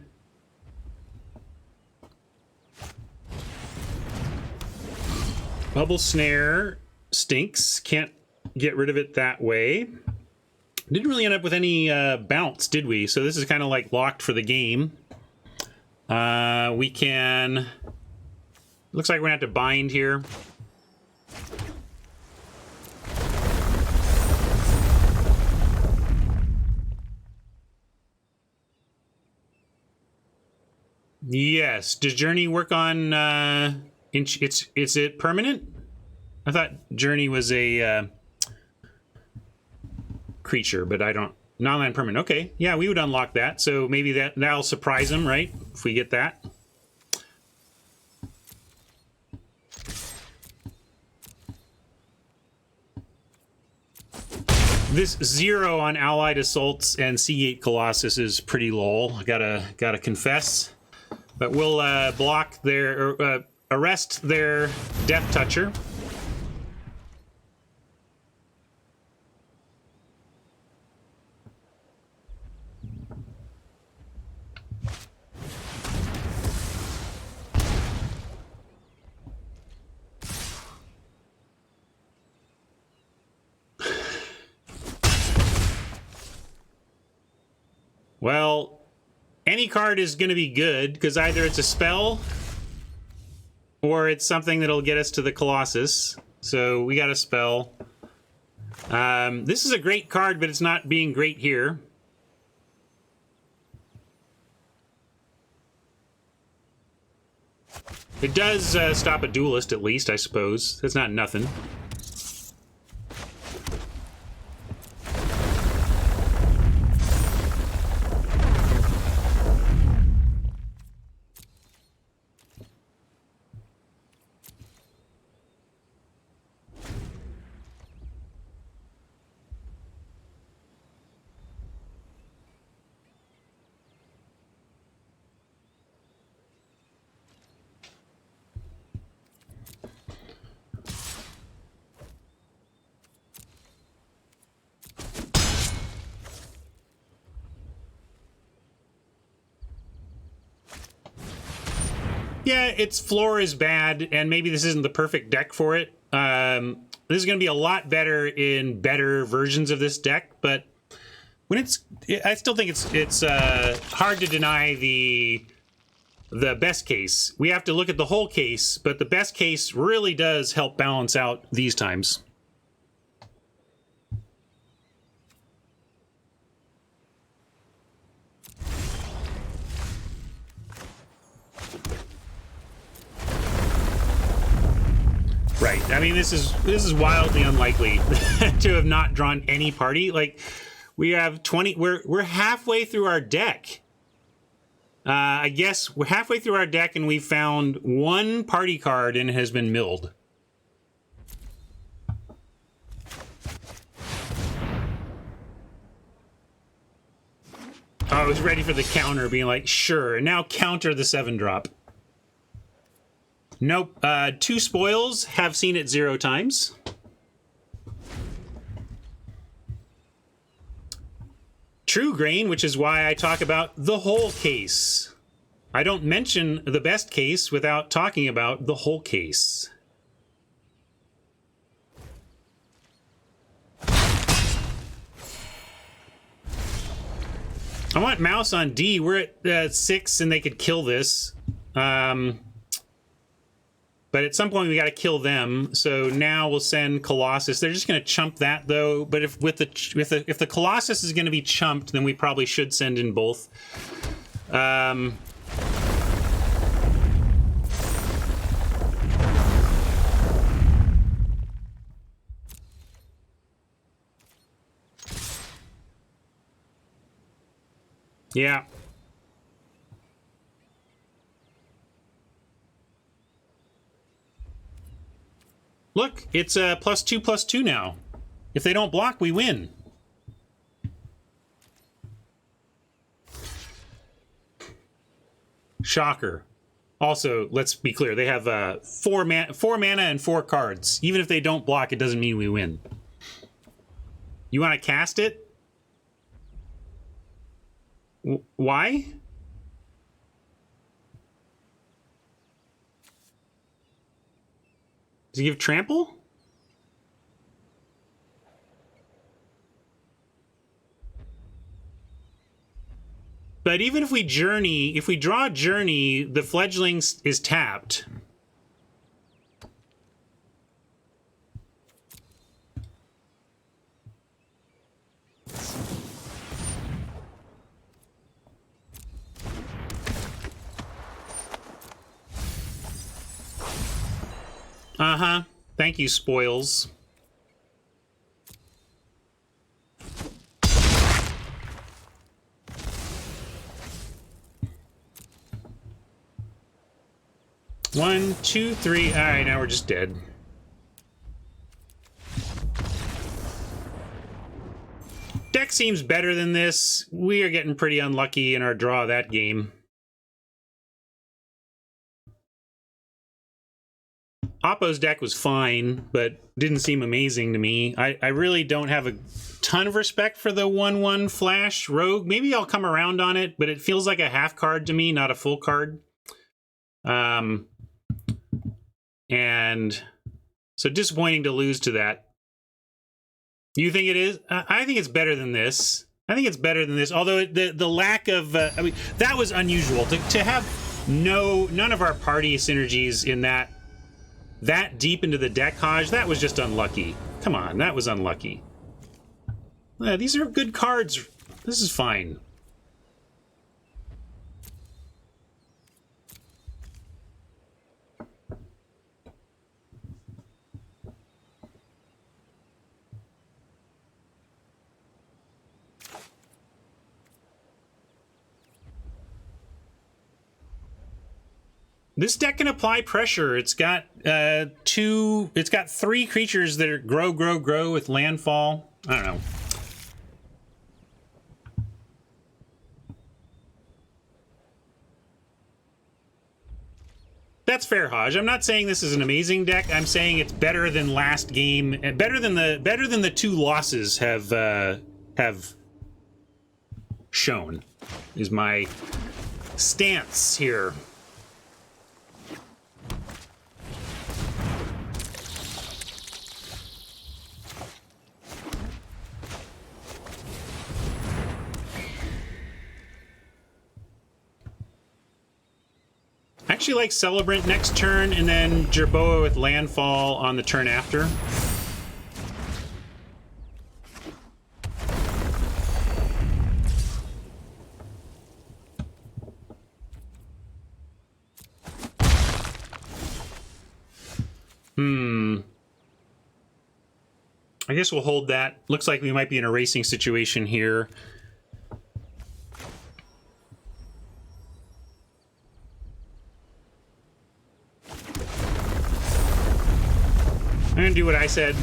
Bubble snare stinks. Can't get rid of it that way. Didn't really end up with any bounce, did we? So this is kind of like locked for the game. We can... Looks like we're going to have to bind here. Yes. Does Journey work on... is it permanent? I thought Journey was a creature, but I don't... Non-land permanent. Okay. Yeah, we would unlock that. So maybe that'll surprise him, right? If we get that. This 0 on Allied Assaults and Seagate Colossus is pretty lol. Gotta confess. But we'll block their... arrest their Death Toucher. Well, any card is going to be good, because either it's a spell, or it's something that'll get us to the Colossus. So we got a spell. This is a great card, but it's not being great here. It does stop a duelist, at least, I suppose. That's not nothing. Yeah, its floor is bad, and maybe this isn't the perfect deck for it. This is going to be a lot better in better versions of this deck, but when I still think it's hard to deny the best case. We have to look at the whole case, but the best case really does help balance out these times. Right. I mean, this is wildly unlikely to have not drawn any party. Like, we have 20. We're halfway through our deck. I guess we're halfway through our deck, and we found one party card, and it has been milled. I was ready for the counter, being like, sure, now counter the 7-drop. Nope. 2 spoils, have seen it 0 times. True grain, which is why I talk about the whole case. I don't mention the best case without talking about the whole case. I want mouse on D. We're at 6 and they could kill this. But at some point we got to kill them. So now we'll send Colossus. They're just going to chump that though. But if the Colossus is going to be chumped, then we probably should send in both. Yeah. Look, it's +2/+2 now. If they don't block, we win. Shocker. Also, let's be clear, they have 4 mana and 4 cards. Even if they don't block, it doesn't mean we win. You want to cast it? Why? Does he give trample? But even if we journey, if we draw journey, the fledgling is tapped. Uh-huh. Thank you, spoils. One, two, three. All right, now we're just dead. Deck seems better than this. We are getting pretty unlucky in our draw that game. Oppo's deck was fine, but didn't seem amazing to me. I really don't have a ton of respect for the 1/1 Flash Rogue. Maybe I'll come around on it, but it feels like a half card to me, not a full card. And so disappointing to lose to that. You think it is? I think it's better than this. I think it's better than this. Although the lack of, I mean, that was unusual to have none of our party synergies in that deep into the deck, Hodge. That was just unlucky. Come on, that was unlucky. These are good cards. This is fine. This deck can apply pressure. It's got it's got 3 creatures that are grow with landfall. I don't know. That's fair, Hodge. I'm not saying this is an amazing deck. I'm saying it's better than last game, and better than the 2 losses have shown. Is my stance here. actually like Celebrant next turn, and then Jerboa with Landfall on the turn after. I guess we'll hold that. Looks like we might be in a racing situation here. I'm gonna do what I said.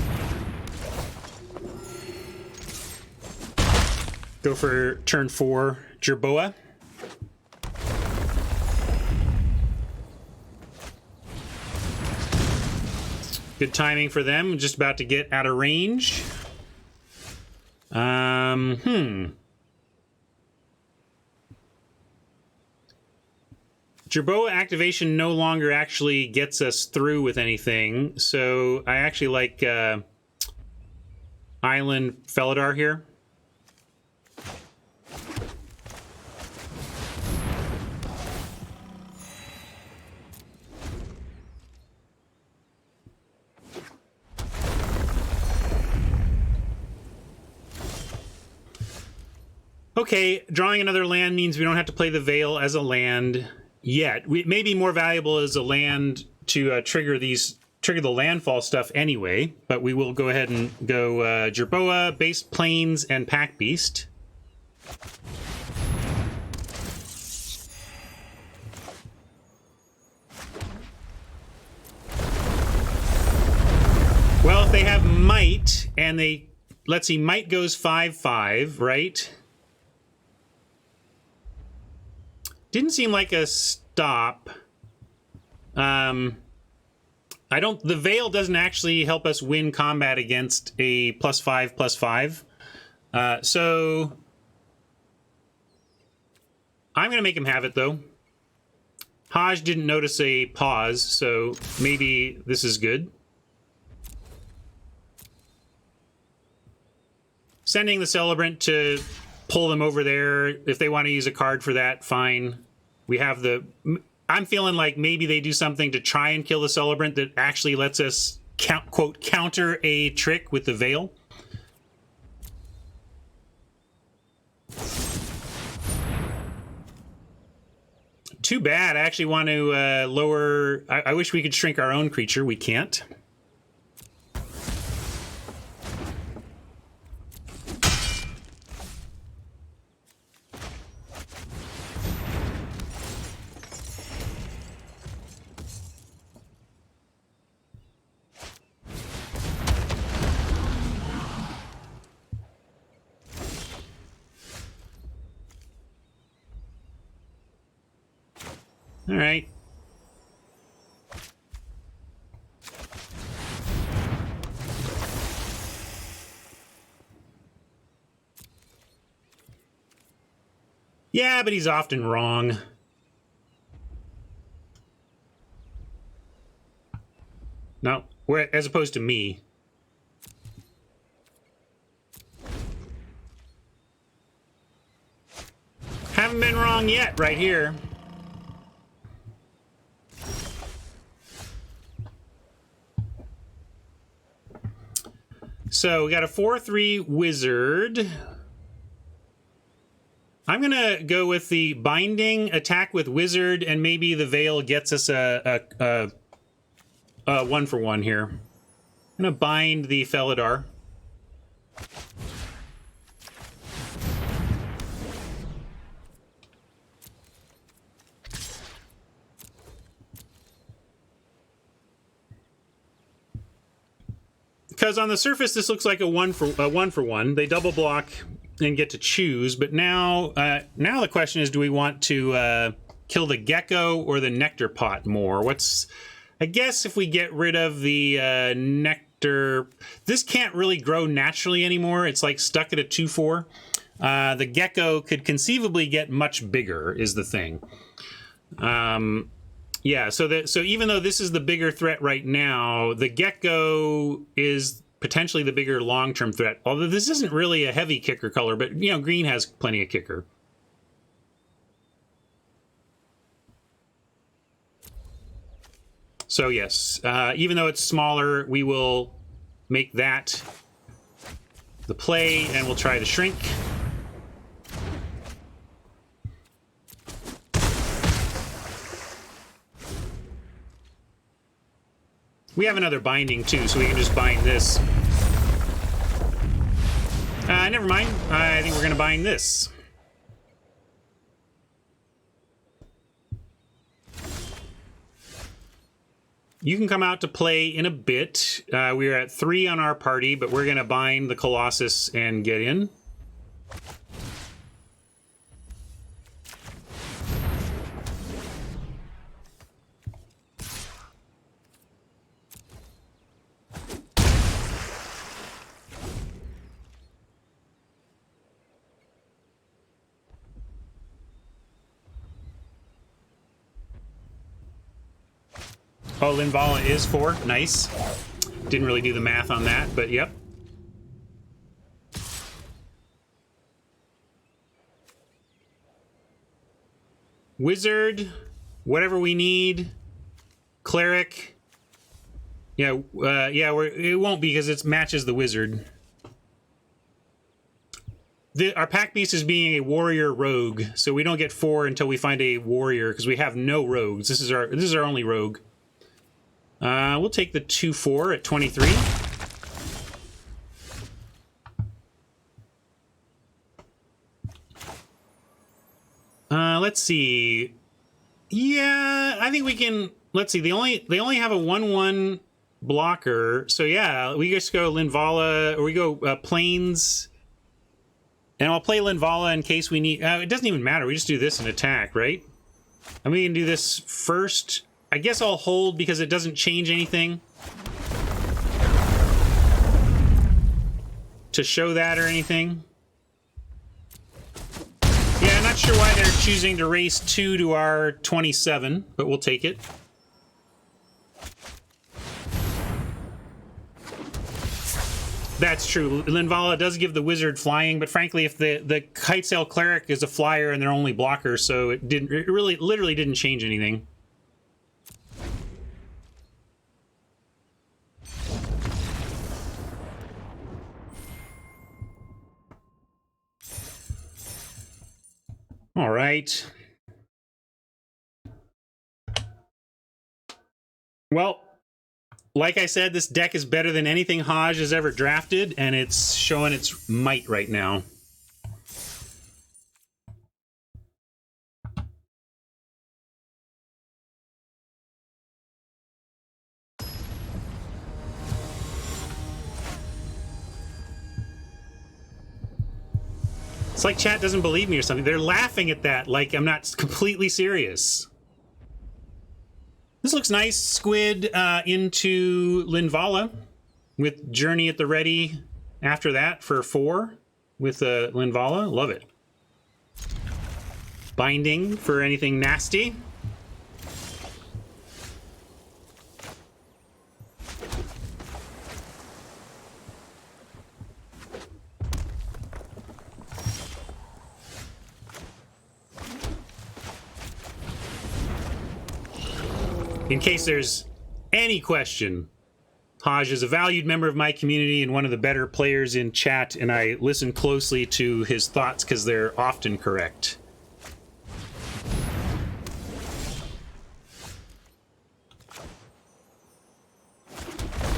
Go for turn 4, Jerboa. Good timing for them. Just about to get out of range. Jerboa activation no longer actually gets us through with anything, so I actually like Island Felidar here. Okay, drawing another land means we don't have to play the Veil as a land yet. It may be more valuable as a land to trigger the landfall stuff anyway, but we will go ahead and go Jerboa, Base Plains, and Pack Beast. Well, if they have Might, and they... Let's see, Might goes 5/5, right? Didn't seem like a stop. The Veil doesn't actually help us win combat against a +5/+5. So I'm going to make him have it, though. Haj didn't notice a pause, so maybe this is good. Sending the Celebrant to pull them over there. If they want to use a card for that, fine. We have the... I'm feeling like maybe they do something to try and kill the Celebrant that actually lets us, quote, counter a trick with the Veil. Too bad. I actually want to lower... I wish we could shrink our own creature. We can't. All right. Yeah, but he's often wrong. No, as opposed to me. Haven't been wrong yet, right here. So we got a 4/3 wizard. I'm going to go with the binding, attack with wizard, and maybe the Veil gets us a 1-for-1 here. I'm going to bind the Felidar. Because on the surface, this looks like a one for one. They double block and get to choose. But now, now the question is, do we want to kill the gecko or the nectar pot more? I guess if we get rid of the nectar, this can't really grow naturally anymore. It's like stuck at a 2/4. The gecko could conceivably get much bigger, is the thing. Yeah, so even though this is the bigger threat right now, the gecko is potentially the bigger long-term threat. Although this isn't really a heavy kicker color, but, you know, green has plenty of kicker. So yes, even though it's smaller, we will make that the play, and we'll try the shrink. We have another binding too, so we can just bind this. Never mind. I think we're going to bind this. You can come out to play in a bit. We're at 3 on our party, but we're going to bind the Colossus and get in. Oh, Linvala is 4. Nice. Didn't really do the math on that, but yep. Wizard, whatever we need. Cleric. Yeah, it won't be because it matches the wizard. Our pack beast is being a warrior rogue, so we don't get 4 until we find a warrior because we have no rogues. This is our only rogue. We'll take the 2/4 at 23. Let's see. Yeah, I think we can. Let's see. They only have a 1/1 blocker, so yeah, we just go Linvala, or we go Plains, and I'll play Linvala in case we need. It doesn't even matter. We just do this and attack, right? And we can do this first. I guess I'll hold because it doesn't change anything to show that or anything. Yeah, I'm not sure why they're choosing to race 2 to our 27, but we'll take it. That's true. Linvala does give the wizard flying, but frankly, if the Kitesail Cleric is a flyer and they're only blocker, so it really literally didn't change anything. All right. Well, like I said, this deck is better than anything Hodge has ever drafted, and it's showing its might right now. It's like chat doesn't believe me or something. They're laughing at that like I'm not completely serious. This looks nice. Squid into Linvala with Journey at the ready after that for 4 with Linvala. Love it. Binding for anything nasty. In case there's any question, Hodge is a valued member of my community and one of the better players in chat, and I listen closely to his thoughts because they're often correct.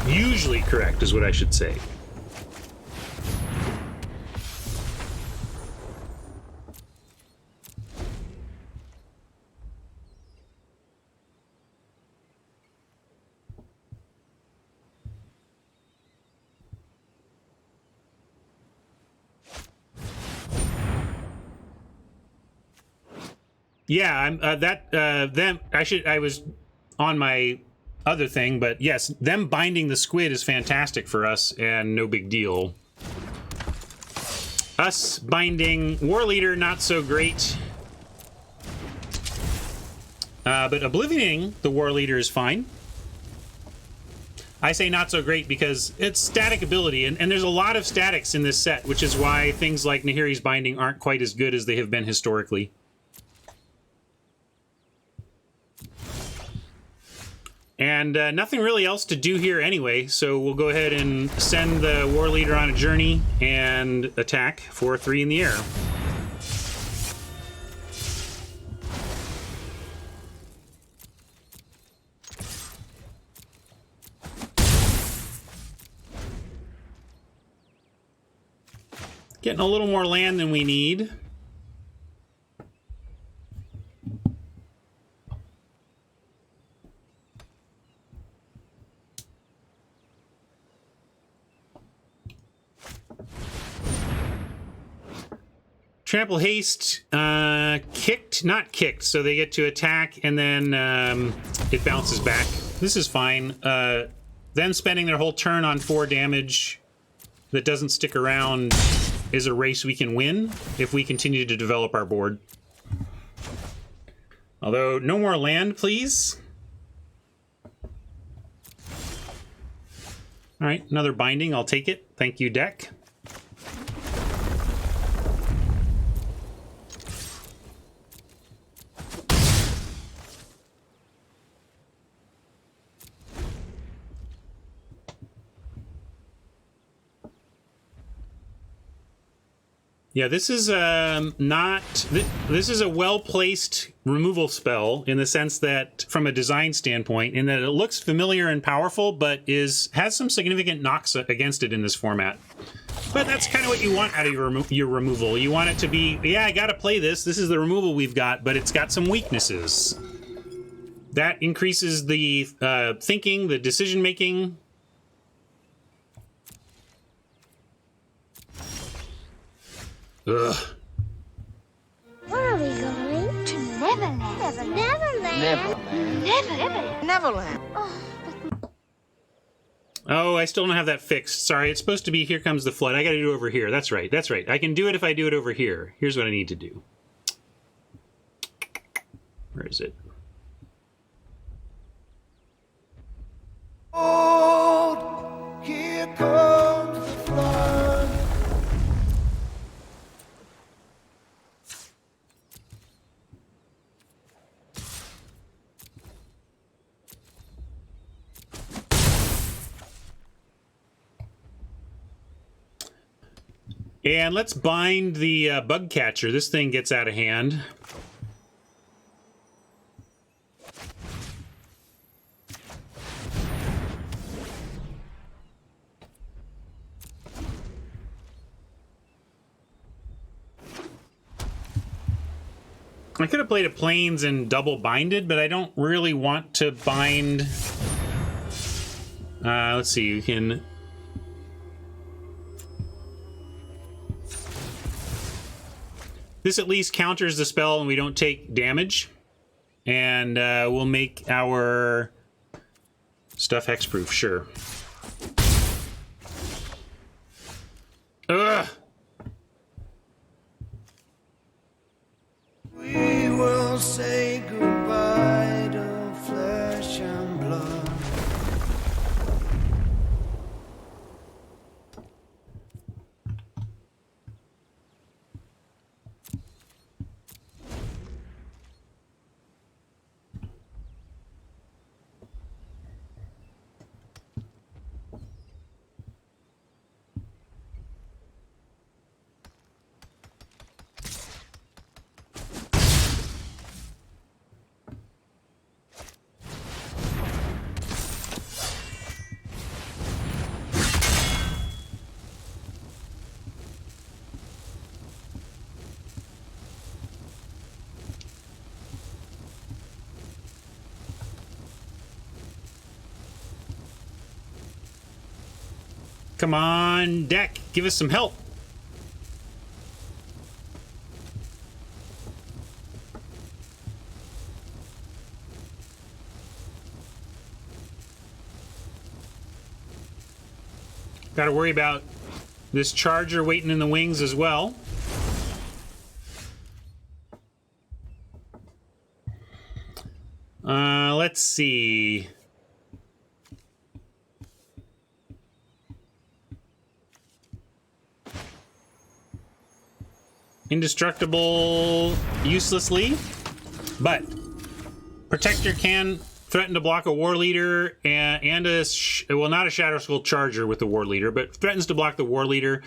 Usually correct is what I should say. Yeah, I'm them. I was on my other thing, but yes, them binding the squid is fantastic for us and no big deal. Us binding War Leader, not so great. But Oblivioning the War Leader is fine. I say not so great because it's static ability, and there's a lot of statics in this set, which is why things like Nahiri's binding aren't quite as good as they have been historically. And nothing really else to do here anyway, so we'll go ahead and send the war leader on a journey and attack for 3 in the air. Getting a little more land than we need. Trample haste, kicked, not kicked, so they get to attack and then it bounces back. This is fine. Then spending their whole turn on 4 damage that doesn't stick around is a race we can win if we continue to develop our board. Although, no more land, please. All right, another binding, I'll take it. Thank you, deck. Yeah, this is this is a well-placed removal spell in the sense that, from a design standpoint, in that it looks familiar and powerful, but has some significant knocks against it in this format. But that's kind of what you want out of your removal. You want it to be, yeah, I gotta play this. This is the removal we've got, but it's got some weaknesses. That increases the thinking, the decision-making. Ugh.
Where are we going? To Neverland. Neverland. Neverland.
Oh, I still don't have that fixed. Sorry, it's supposed to be Here Comes the Flood. I gotta do it over here. That's right. That's right. I can do it if I do it over here. Here's what I need to do. Where is it?
Oh, here comes the flood.
And let's bind the bug catcher. This thing gets out of hand. I could have played a plains and double binded, but I don't really want to bind. Let's see, you can. This at least counters the spell and we don't take damage. And we'll make our stuff hexproof, sure. Ugh!
We will say goodbye to flesh and blood.
Come on, deck, give us some help. Got to worry about this charger waiting in the wings as well. Let's see. Indestructible uselessly, but Protector can threaten to block a war leader and well, not a Shadow Skull Charger with the war leader, but threatens to block the war leader.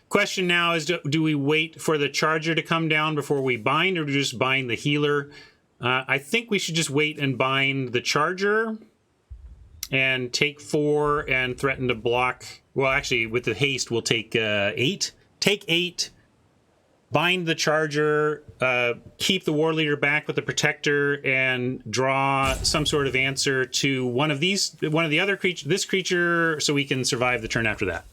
Question now is, do we wait for the Charger to come down before we bind, or do we just bind the healer? I think we should just wait and bind the Charger and take 4 and threaten to block. Well, actually, with the haste, we'll take 8. Take 8, bind the Charger, keep the war leader back with the protector, and draw some sort of answer to one of the other creature, this creature, so we can survive the turn after that.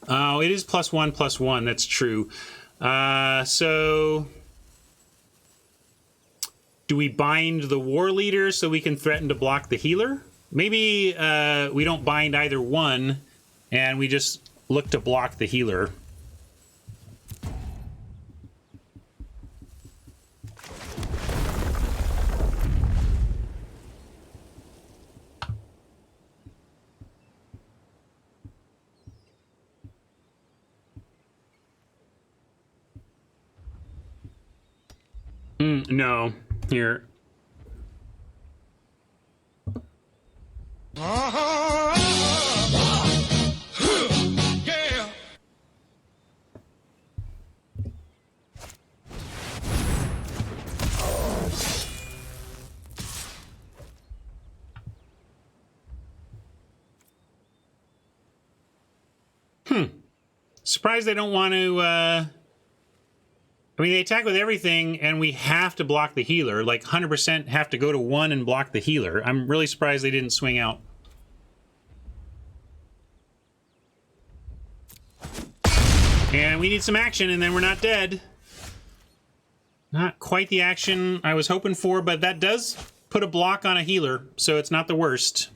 Oh, it is +1/+1. That's true. So do we bind the war leader so we can threaten to block the healer? Maybe we don't bind either one, and we just look to block the healer. No. Here.
Yeah.
Surprised they don't want to, I mean, they attack with everything, and we have to block the healer. Like, 100% have to go to 1 and block the healer. I'm really surprised they didn't swing out. And we need some action, and then we're not dead. Not quite the action I was hoping for, but that does put a block on a healer, so it's not the worst.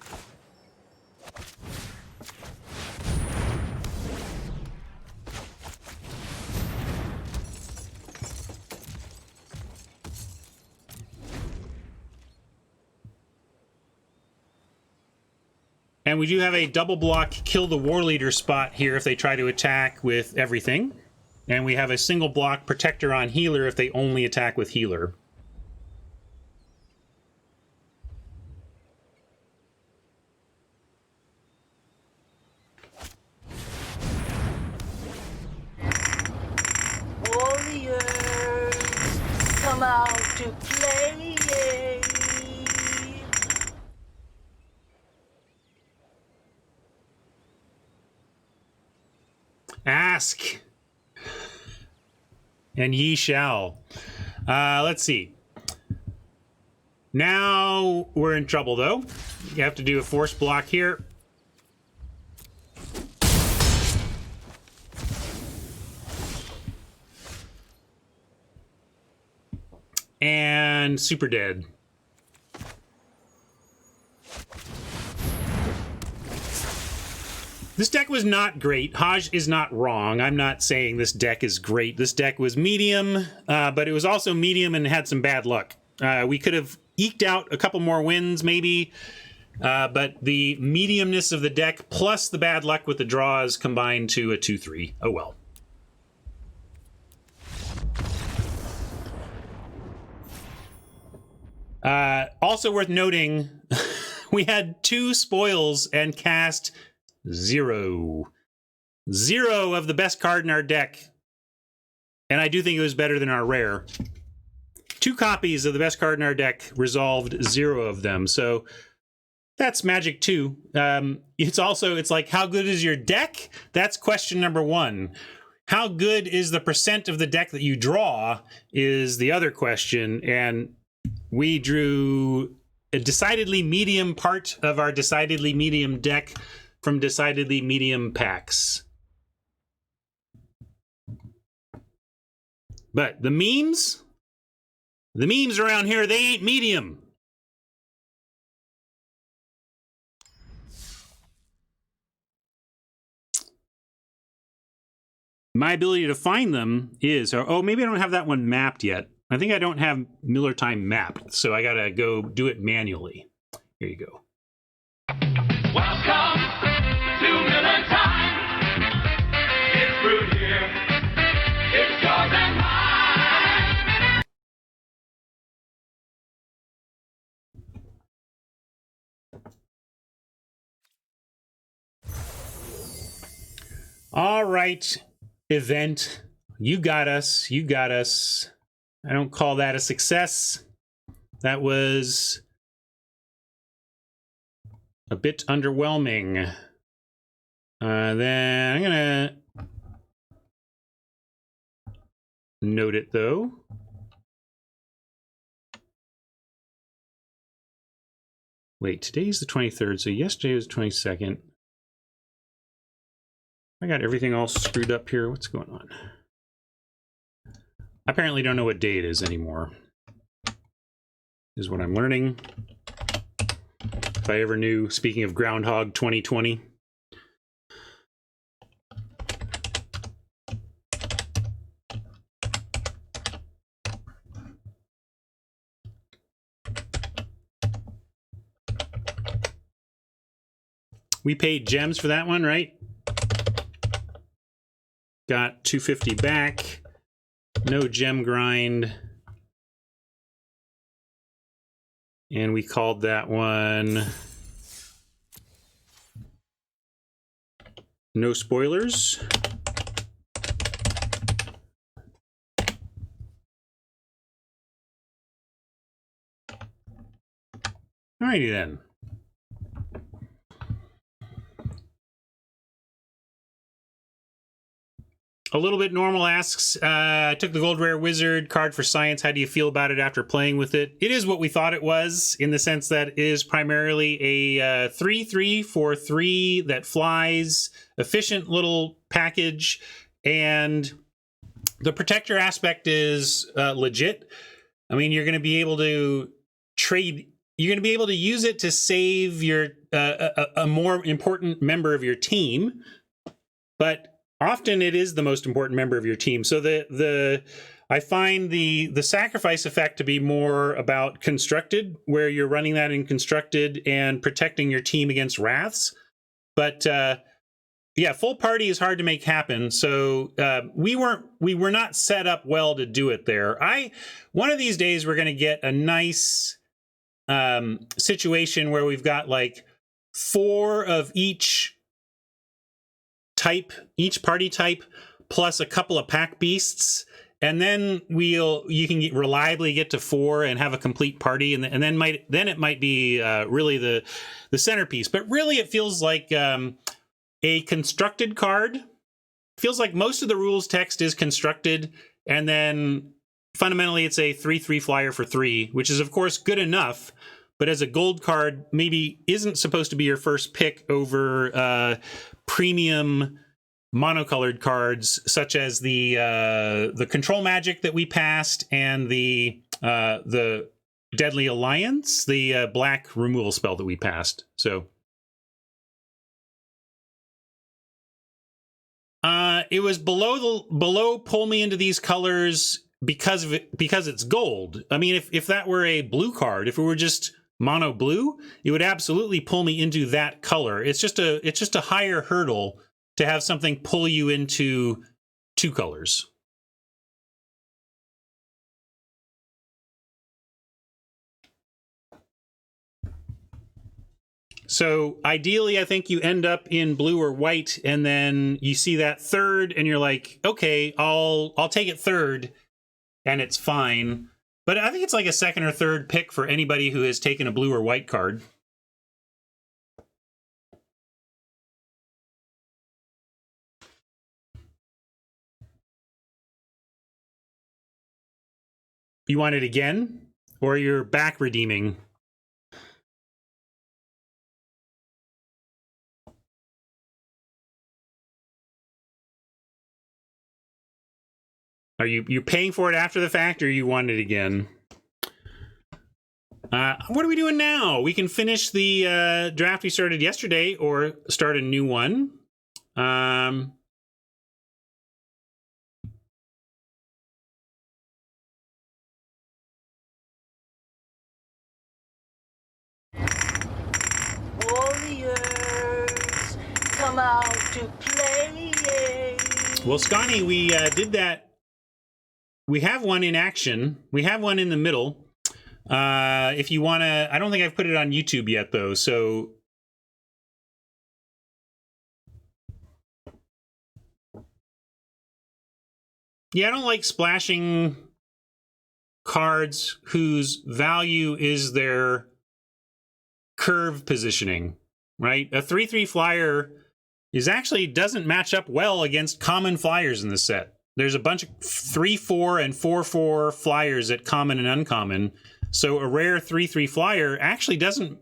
And we do have a double block kill the war leader spot here if they try to attack with everything. And we have a single block protector on healer if they only attack with healer.
Warriors, come out to play.
Ask, and ye shall. Let's see. Now we're in trouble, though. You have to do a force block here. And super dead. This deck was not great. Haj is not wrong. I'm not saying this deck is great. This deck was medium, but it was also medium and had some bad luck. We could have eked out a couple more wins, maybe, but the mediumness of the deck plus the bad luck with the draws combined to a 2-3. Oh well. Also worth noting, we had 2 spoils and cast 0. 0 of the best card in our deck. And I do think it was better than our rare. 2 copies of the best card in our deck resolved 0 of them. So that's magic too. It's like, how good is your deck? That's question number 1. How good is the percent of the deck that you draw is the other question. And we drew a decidedly medium part of our decidedly medium deck from decidedly medium packs. But the memes around here, they ain't medium. My ability to find them is, oh, maybe I don't have that one mapped yet. I think I don't have Miller Time mapped, so I gotta go do it manually. Here you go.
Welcome to Miller Time. It's brewed here. It's yours and mine.
All right, event. You got us. You got us. I don't call that a success. That was a bit underwhelming. Then I'm gonna note it though. Wait, today's the 23rd, so yesterday was 22nd. I got everything all screwed up here. What's going on? I apparently don't know what day it is anymore. Is what I'm learning. If I ever knew, speaking of Groundhog 2020. We paid gems for that one, right? Got 250 back. No gem grind. And we called that one no spoilers. Alrighty then. A Little Bit Normal asks, I took the Gold Rare Wizard card for Science. How do you feel about it after playing with it? It is what we thought it was, in the sense that it is primarily a 3/3 for 3 that flies, efficient little package, and the protector aspect is legit. I mean, you're going to be able to trade. You're going to be able to use it to save your a more important member of your team, but often it is the most important member of your team. So I find the sacrifice effect to be more about constructed, where you're running that in constructed and protecting your team against wraths. But yeah, full party is hard to make happen. So we were not set up well to do it there. One of these days we're going to get a nice situation where we've got like 4 of each type, each party type, plus a couple of pack beasts, and then you can reliably get to 4 and have a complete party, and then it might be really the centerpiece. But really, it feels like a constructed card. Feels like most of the rules text is constructed, and then fundamentally it's a 3/3 flyer for 3, which is of course good enough. But as a gold card, maybe isn't supposed to be your first pick over premium monocolored cards, such as the control magic that we passed and the Deadly Alliance, the black removal spell that we passed. So it was below pull me into these colors because it's gold. I mean, if that were a blue card, if it were just mono blue, it would absolutely pull me into that color. It's just a higher hurdle to have something pull you into 2 colors. So ideally, I think you end up in blue or white, and then you see that third, and you're like, okay, I'll take it third, and it's fine. But I think it's like a second or third pick for anybody who has taken a blue or white card. You want it again? Or you're back redeeming? Are you paying for it after the fact, or you want it again? What are we doing now? We can finish the draft we started yesterday, or start a new one.
Warriors, come out to play.
Well, Scotty, we did that. We have one in action. We have one in the middle. If you want to, I don't think I've put it on YouTube yet, though. So Yeah, I don't like splashing cards whose value is their curve positioning, right? A 3/3 flyer doesn't match up well against common flyers in the set. There's a bunch of 3/4 and 4/4 flyers at common and uncommon. So a rare 3/3 flyer actually doesn't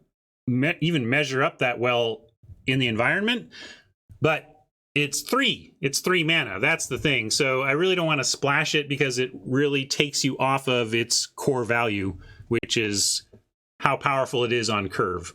even measure up that well in the environment, but it's 3 mana. That's the thing. So I really don't want to splash it because it really takes you off of its core value, which is how powerful it is on curve.